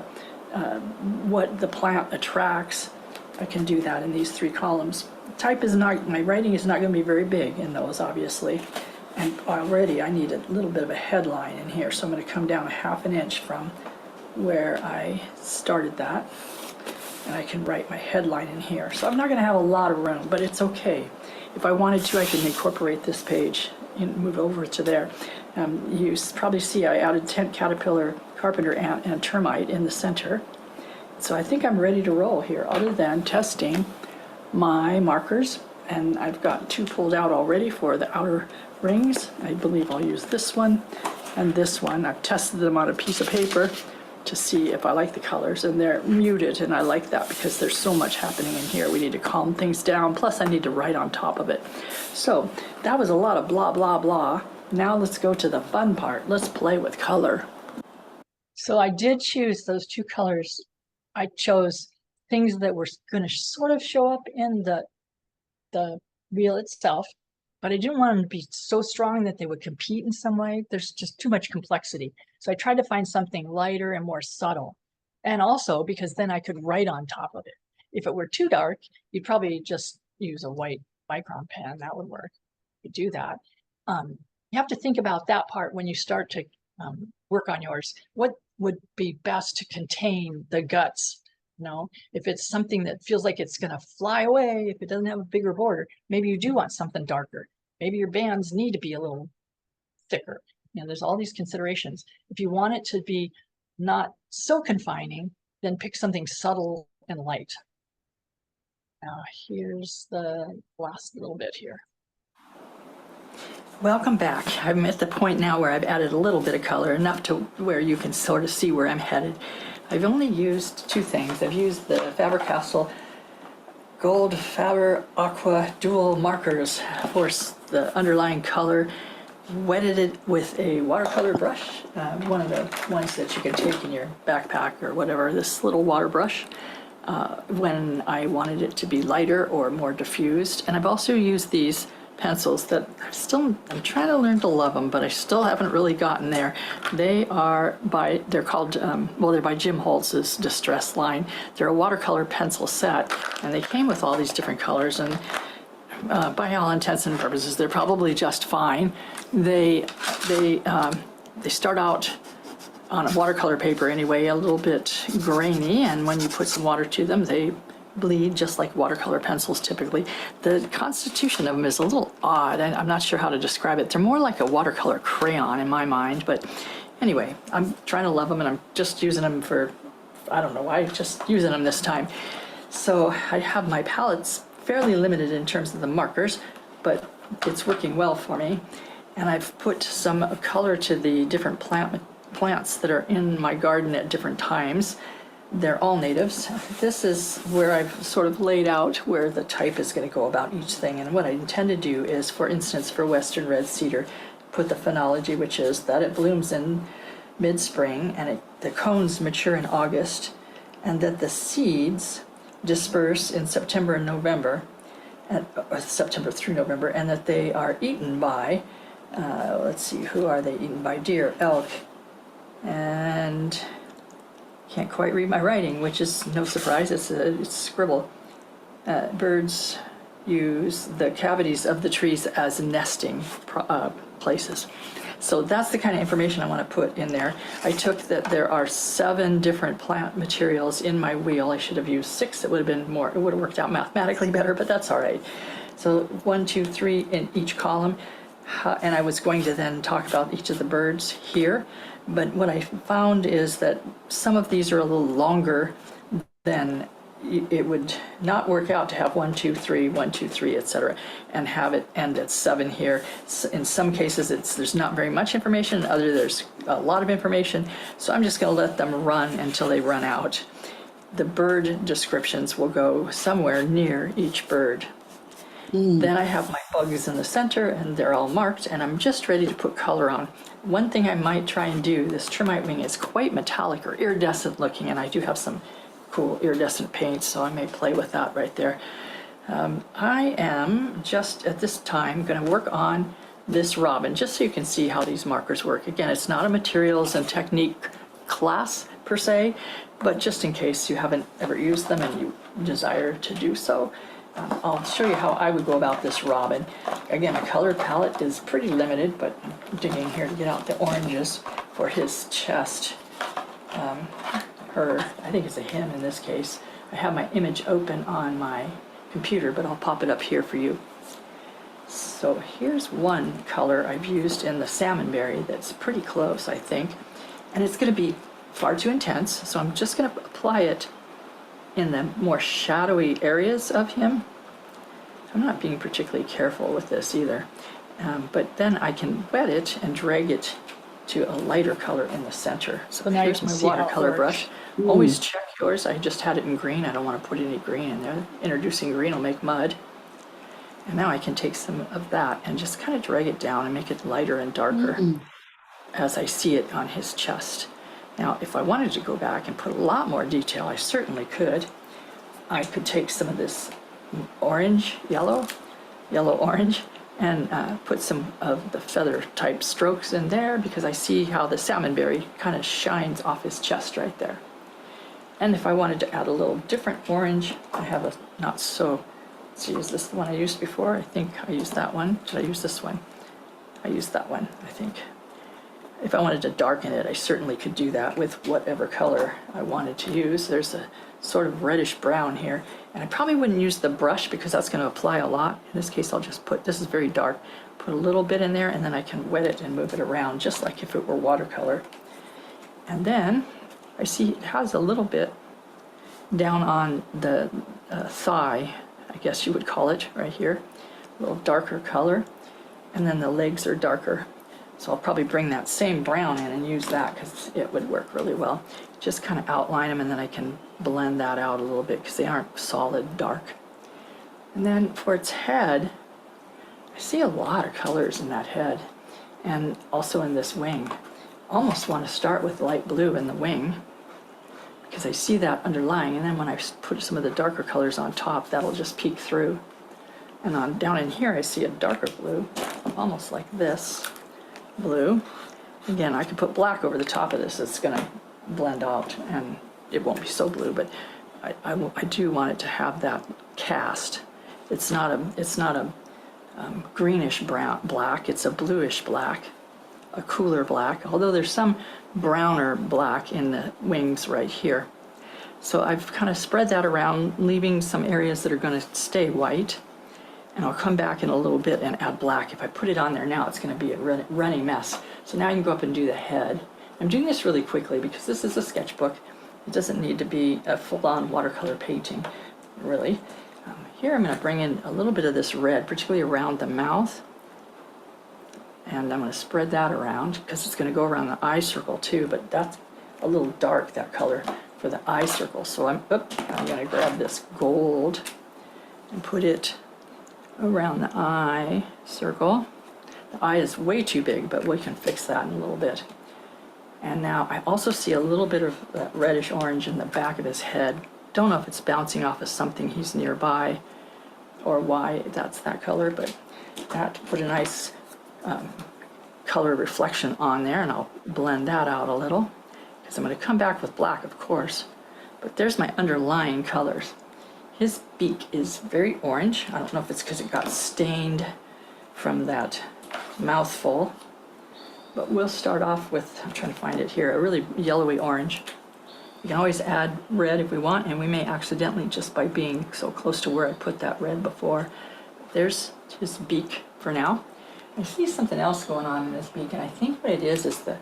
what the plant attracts, I can do that in these 3 columns. Type is not, my writing is not going to be very big in those, obviously. And already I need a little bit of a headline in here. So I'm going to come down 1/2 inch from where I started that. And I can write my headline in here. So I'm not going to have a lot of room, but it's okay. If I wanted to, I can incorporate this page and move over to there. You probably see I added tent, caterpillar, carpenter ant, and termite in the center. So I think I'm ready to roll here, other than testing my markers. And I've got 2 pulled out already for the outer rings. I believe I'll use this one and this one. I've tested them on a piece of paper to see if I like the colors, and they're muted, and I like that because there's so much happening in here. We need to calm things down, plus I need to write on top of it. So that was a lot of blah, blah, blah. Now let's go to the fun part. Let's play with color. So I did choose those 2 colors. I chose things that were going to sort of show up in the reel itself, but I didn't want them to be so strong that they would compete in some way. There's just too much complexity. So I tried to find something lighter and more subtle. And also because then I could write on top of it. If it were too dark, you'd probably just use a white Micron pen. That would work. You do that. You have to think about that part when you start to work on yours. What would be best to contain the guts? You know, if it's something that feels like it's going to fly away, if it doesn't have a bigger border, maybe you do want something darker. Maybe your bands need to be a little thicker. You know, there's all these considerations. If you want it to be not so confining, then pick something subtle and light. Now here's the last little bit here. Welcome back. I'm at the point now where I've added a little bit of color, enough to where you can sort of see where I'm headed. I've only used 2 things. I've used the Faber-Castell Gold Faber Aqua Dual markers for the underlying color, wetted it with a watercolor brush, one of the ones that you can take in your backpack or whatever, this little water brush, when I wanted it to be lighter or more diffused. And I've also used these pencils that I'm trying to learn to love them, but I still haven't really gotten there. They're called, they're by Jim Holtz's Distress line. They're a watercolor pencil set, and they came with all these different colors, and by all intents and purposes, they're probably just fine. They start out on a watercolor paper anyway, a little bit grainy, and when you put some water to them, they bleed just like watercolor pencils typically. The constitution of them is a little odd, and I'm not sure how to describe it. They're more like a watercolor crayon in my mind, but anyway, I'm trying to love them, and I'm just using them for, I don't know why, just using them this time. So I have my palettes fairly limited in terms of the markers, but it's working well for me. And I've put some color to the different plants that are in my garden at different times. They're all natives. This is where I've sort of laid out where the type is going to go about each thing. And what I intend to do is, for instance, for Western red cedar, put the phenology, which is that it blooms in mid-spring and the cones mature in August, and that the seeds disperse in September and November, September through November, and that they are eaten by, let's see, who are they eaten by? Deer, elk, and can't quite read my writing, which is no surprise, it's scribble. Birds use the cavities of the trees as nesting places. So that's the kind of information I want to put in there. I took that there are 7 different plant materials in my wheel. I should have used 6. It would have been more, it would have worked out mathematically better, but that's all right. So 1, 2, 3 in each column. And I was going to then talk about each of the birds here. But what I found is that some of these are a little longer than it would not work out to have 1, 2, 3, 1, 2, 3, etc., and have it end at 7 here. In some cases, there's not very much information. There's a lot of information. So I'm just going to let them run until they run out. The bird descriptions will go somewhere near each bird. Then I have my bugs in the center, and they're all marked, and I'm just ready to put color on. One thing I might try and do, this termite wing is quite metallic or iridescent looking, and I do have some cool iridescent paints, so I may play with that right there. I am just at this time going to work on this robin, just so you can see how these markers work. Again, it's not a materials and technique class per se, but just in case you haven't ever used them and you desire to do so, I'll show you how I would go about this robin. Again, a color palette is pretty limited, but I'm digging here to get out the oranges for his chest. I think it's a him in this case. I have my image open on my computer, but I'll pop it up here for you. So here's one color I've used in the salmonberry that's pretty close, I think. And it's going to be far too intense, so I'm just going to apply it in the more shadowy areas of him. I'm not being particularly careful with this either. But then I can wet it and drag it to a lighter color in the center. So now you here's can my see how it watercolor works. brush. Always check yours. I just had it in green. I don't want to put any green in there. Introducing green will make mud. And now I can take some of that and just kind of drag it down and make it lighter and darker as I see it on his chest. Now, if I wanted to go back and put a lot more detail, I certainly could. I could take some of this orange, yellow-orange, and put some of the feather type strokes in there, because I see how the salmonberry kind of shines off his chest right there. And if I wanted to add a little different orange, I have a not so, let's see, is this the one I used before? I think I used that one. Did I use this one? I used that one, I think. If I wanted to darken it, I certainly could do that with whatever color I wanted to use. There's a sort of reddish brown here, and I probably wouldn't use the brush because that's going to apply a lot. In this case, I'll just put, this is very dark, put a little bit in there, and then I can wet it and move it around just like if it were watercolor. And then I see it has a little bit down on the thigh, I guess you would call it, right here, a little darker color, and then the legs are darker. So I'll probably bring that same brown in and use that because it would work really well. Just kind of outline them, and then I can blend that out a little bit because they aren't solid dark. And then for its head, I see a lot of colors in that head, and also in this wing. Almost want to start with light blue in the wing because I see that underlying, and then when I put some of the darker colors on top, that'll just peek through. And on down in here, I see a darker blue, almost like this blue. Again, I could put black over the top of this. It's going to blend out, and it won't be so blue, but I do want it to have that cast. It's not a greenish brown black. It's a bluish black a cooler black, although there's some browner black in the wings right here. So I've kind of spread that around, leaving some areas that are going to stay white. And I'll come back in a little bit and add black. If I put it on there now, it's going to be a running mess. So now I can go up and do the head. I'm doing this really quickly because this is a sketchbook. It doesn't need to be a full-on watercolor painting, really. Here I'm going to bring in a little bit of this red, particularly around the mouth. And I'm going to spread that around because it's going to go around the eye circle too, but that's a little dark, that color, for the eye circle. So I'm going to grab this gold and put it around the eye circle. The eye is way too big, but we can fix that in a little bit. And now I also see a little bit of that reddish orange in the back of his head. Don't know if it's bouncing off of something he's nearby or why that's that color, but that put a nice color reflection on there, and I'll blend that out a little because I'm going to come back with black, of course. But there's my underlying colors. His beak is very orange. I don't know if it's because it got stained from that mouthful, but we'll start off with, I'm trying to find it here, a really yellowy orange. We can always add red if we want, and we may accidentally just by being so close to where I put that red before. There's his beak for now. I see something else going on in his beak, and I think what it is the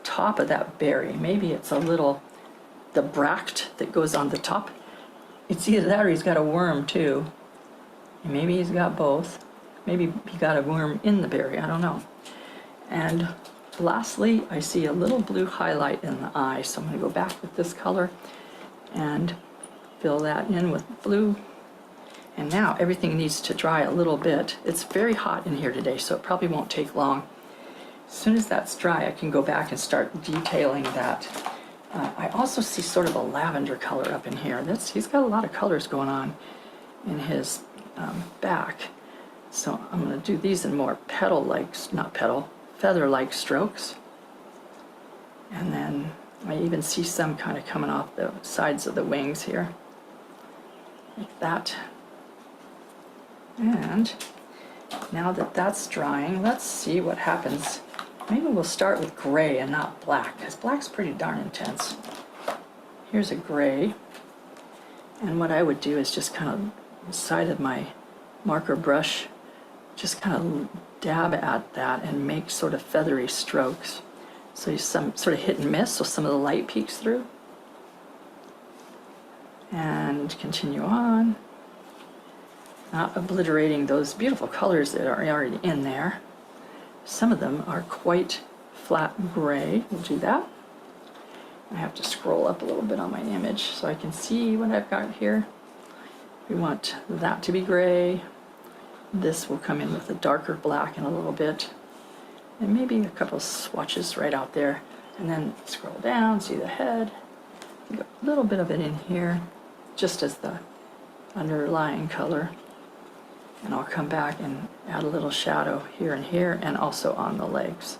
top of that berry. Maybe it's a little, the bract that goes on the top. It's either that or he's got a worm too. And maybe he's got both. Maybe he got a worm in the berry, I don't know. And lastly, I see a little blue highlight in the eye. So I'm going to go back with this color and fill that in with blue. And now everything needs to dry a little bit. It's very hot in here today, so it probably won't take long. As soon as that's dry, I can go back and start detailing that. I also see sort of a lavender color up in here. He's got a lot of colors going on in his back. So I'm going to do these in more feather-like strokes. And then I even see some kind of coming off the sides of the wings here, like that. And now that that's drying, let's see what happens. Maybe we'll start with gray and not black, because black's pretty darn intense. Here's a gray. And what I would do is just kind of side of my marker brush, just kind of dab at that and make sort of feathery strokes. So you some sort of hit and miss, so some of the light peeks through. And continue on. Not obliterating those beautiful colors that are already in there. Some of them are quite flat gray. We'll do that. I have to scroll up a little bit on my image so I can see what I've got here. We want that to be gray. This will come in with a darker black in a little bit. And maybe a couple of swatches right out there. And then scroll down, see the head. A little bit of it in here, just as the underlying color. And I'll come back and add a little shadow here and also on the legs.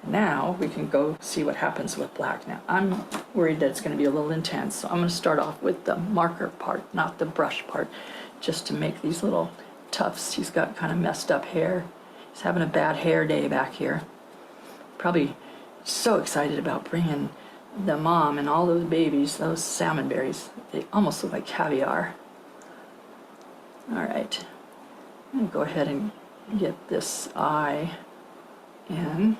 Now we can go see what happens with black. Now I'm worried that it's going to be a little intense, so I'm going to start off with the marker part, not the brush part, just to make these little tufts. He's got kind of messed up hair. He's having a bad hair day back here. Probably so excited about bringing the mom and all those babies, those salmon berries. They almost look like caviar. All right. I'm going to go ahead and get this eye in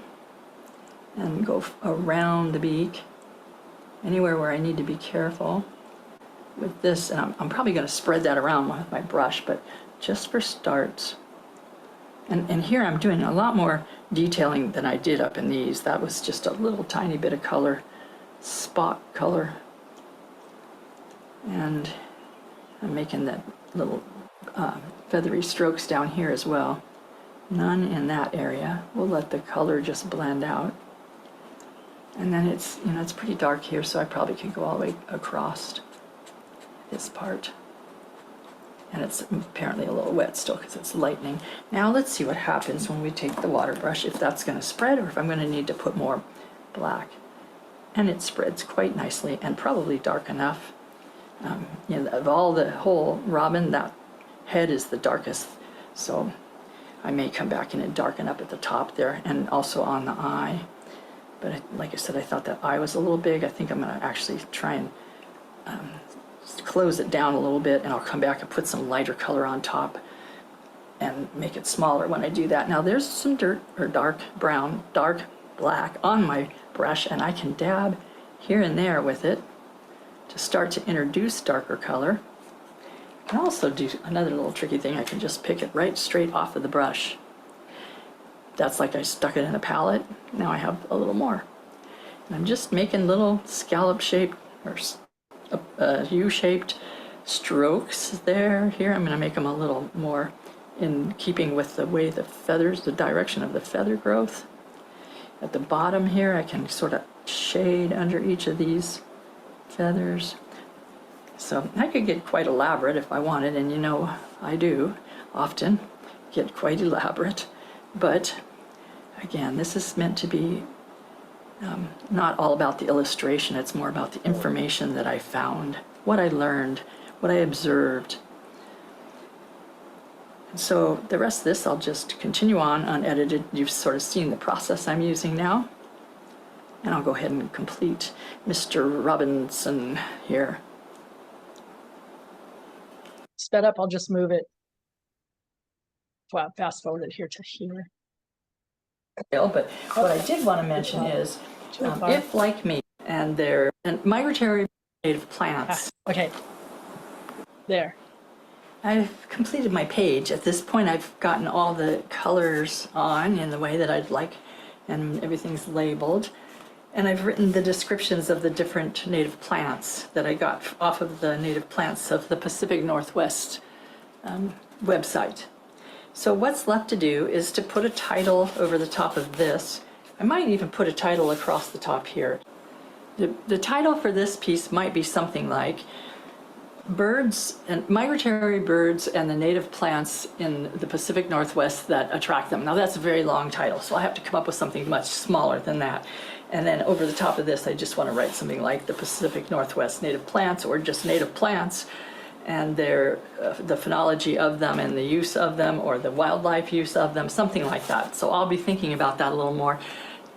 and go around the beak, anywhere where I need to be careful with this. And I'm probably going to spread that around with my brush, but just for starts. And here I'm doing a lot more detailing than I did up in these. That was just a little tiny bit of color, spot color. And I'm making that little feathery strokes down here as well. None in that area. We'll let the color just blend out. And then it's, it's pretty dark here, so I probably could go all the way across this part. And it's apparently a little wet still because it's lightning. Now let's see what happens when we take the water brush, if that's going to spread or if I'm going to need to put more black. And it spreads quite nicely and probably dark enough. Of all the whole robin, that head is the darkest. So I may come back in and darken up at the top there and also on the eye. But like I said, I thought that eye was a little big. I think I'm going to actually try and close it down a little bit, and I'll come back and put some lighter color on top and make it smaller when I do that. Now there's some dirt or dark brown, dark black on my brush, and I can dab here and there with it to start to introduce darker color. I can also do another little tricky thing. I can just pick it right straight off of the brush. That's like I stuck it in a palette. Now I have a little more. And I'm just making little scallop shaped or U-shaped strokes there. Here I'm going to make them a little more in keeping with the way the feathers, the direction of the feather growth. At the bottom here, I can sort of shade under each of these feathers. So I could get quite elaborate if I wanted, and you know I do often get quite elaborate. But again, this is meant to be not all about the illustration. It's more about the information that I found, what I learned, what I observed. And so the rest of this I'll just continue on unedited. You've sort of seen the process I'm using now. And I'll go ahead and complete Mr. Robinson here. Sped up, I'll just move it. Well, fast forward it here to here. But what I did want to mention is, if like me, and they're migratory native plants, Okay. There. I've completed my page. At this point, I've gotten all the colors on in the way that I'd like, and everything's labeled. And I've written the descriptions of the different native plants that I got off of the native plants of the Pacific Northwest website. So what's left to do is to put a title over the top of this. I might even put a title across the top here. The title for this piece might be something like Birds and Migratory Birds and the Native Plants in the Pacific Northwest that Attract Them. Now that's a very long title, so I have to come up with something much smaller than that. And then over the top of this, I just want to write something like the Pacific Northwest Native Plants, or just native plants, and their the phenology of them and the use of them, or the wildlife use of them, something like that. So I'll be thinking about that a little more.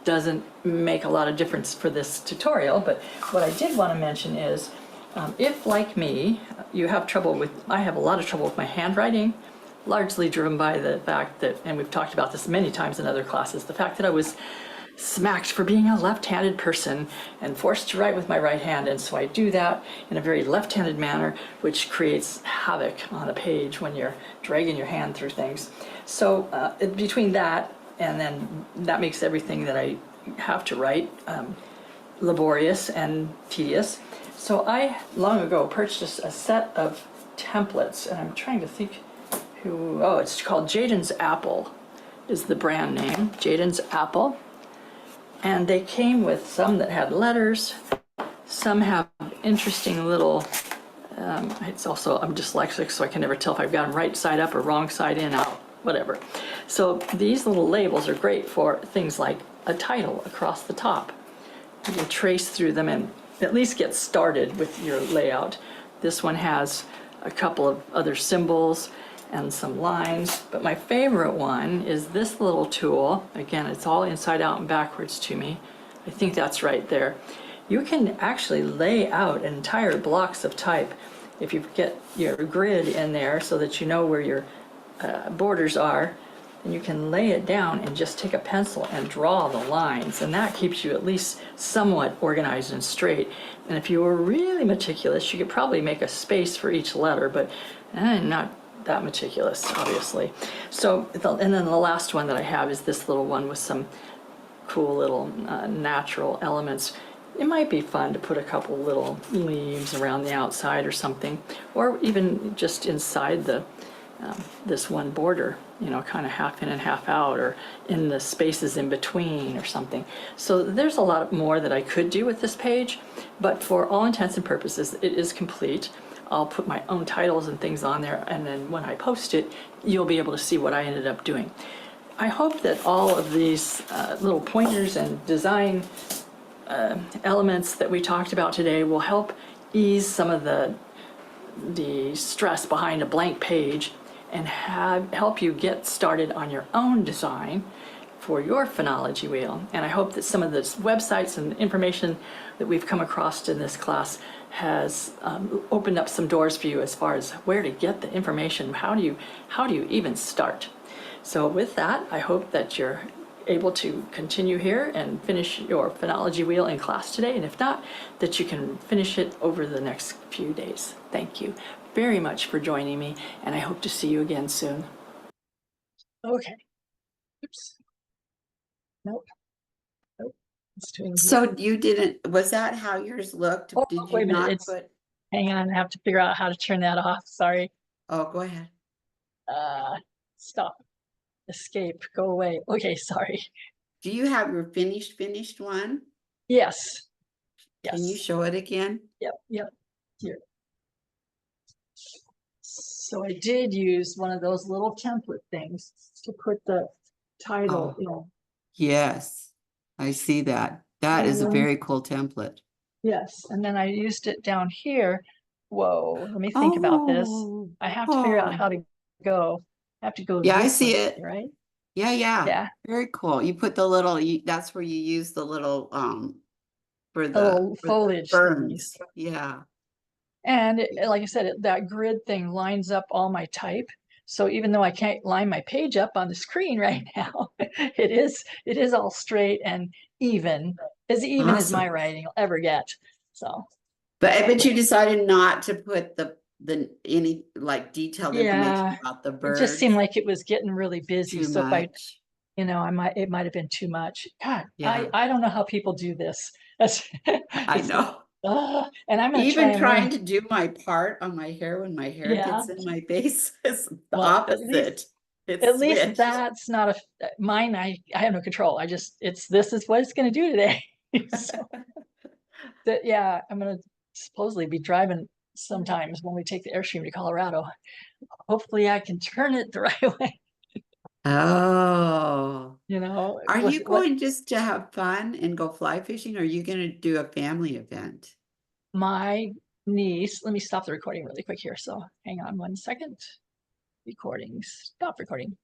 Doesn't make a lot of difference for this tutorial, but what I did want to mention is, if like me, you have trouble with, I have a lot of trouble with my handwriting, largely driven by the fact that, and we've talked about this many times in other classes, the fact that I was smacked for being a left-handed person and forced to write with my right hand, and so I do that in a very left-handed manner, which creates havoc on the page when you're dragging your hand through things. So between that and then that makes everything that I have to write laborious and tedious. So I long ago purchased a set of templates, and I'm trying to think who, oh, it's called Jaden's Apple is the brand name, Jaden's Apple. And they came with some that had letters, some have interesting little, it's also, I'm dyslexic, so I can never tell if I've got them right side up or wrong side in, out, whatever. So these little labels are great for things like a title across the top. You can trace through them and at least get started with your layout. This one has a couple of other symbols and some lines, but my favorite one is this little tool. Again, it's all inside out and backwards to me. I think that's right there. You can actually lay out entire blocks of type if you get your grid in there so that you know where your borders are, and you can lay it down and just take a pencil and draw the lines, and that keeps you at least somewhat organized and straight. And if you were really meticulous, you could probably make a space for each letter, but not that meticulous, obviously. So, and then the last one that I have is this little one with some cool little natural elements. It might be fun to put a couple little leaves around the outside or something, or even just inside the this one border, you know, kind of half in and half out, or in the spaces in between or something. So there's a lot more that I could do with this page, but for all intents and purposes, it is complete. I'll put my own titles and things on there, and then when I post it, you'll be able to see what I ended up doing. I hope that all of these little pointers and design elements that we talked about today will help ease some of the stress behind a blank page, and help you get started on your own design for your phenology wheel. And I hope that some of the websites and information that we've come across in this class has opened up some doors for you as far as where to get the information. How do you even start? So with that, I hope that you're able to continue here and finish your phenology wheel in class today, and if not, that you can finish it over the next few days. Thank you very much for joining me, and I hope to see you again soon. Okay. Oops. Nope. Nope. It's doing So you didn't, was that how yours looked? Oh, Did wait you a minute, not it's- put, Hang on, I have to figure out how to turn that off. Sorry. oh, go ahead. Stop. Escape. Go away. Okay, sorry. Do you have your finished one? Yes. Can you Yes. show it again? Yep. Here. So I did use one of those little template things to put the title Oh. in. Yes, I see that. That is a Mhm. very cool template. Yes, and then I used it down here. Whoa, let me think about this. I have to figure out how to go. I have to go Yeah, I this see way, it. right? Yeah, Yeah, very cool. You put the little, that's where you use the little, for the little for the foliage ferns. thingies. Yeah. And like I said, that grid thing lines up all my type. So even though I can't line my page up on the screen right now, it is all straight and even as my Awesome. writing will ever get. So But you decided not to put the any like detailed information yeah, about the it birds. just seemed like it was getting really busy. Too So if I, much. it might have been too much. God, Yeah. I don't know how people do this. That's I it's know. and I'm gonna try Even and trying learn. to do my part on my hair when my hair Yeah. gets in my face is the Well, opposite. It's at least switched. that's not mine. I have no control. This is what it's gonna do today. So that, yeah, I'm gonna supposedly be driving sometimes when we take the Airstream to Colorado. Hopefully I can turn it the right way, Oh. Are with you what going just to have fun and go fly fishing? Or are you going to do a family event? my niece, let me stop the recording really quick here. So hang on 1 second. Recording, stop recording.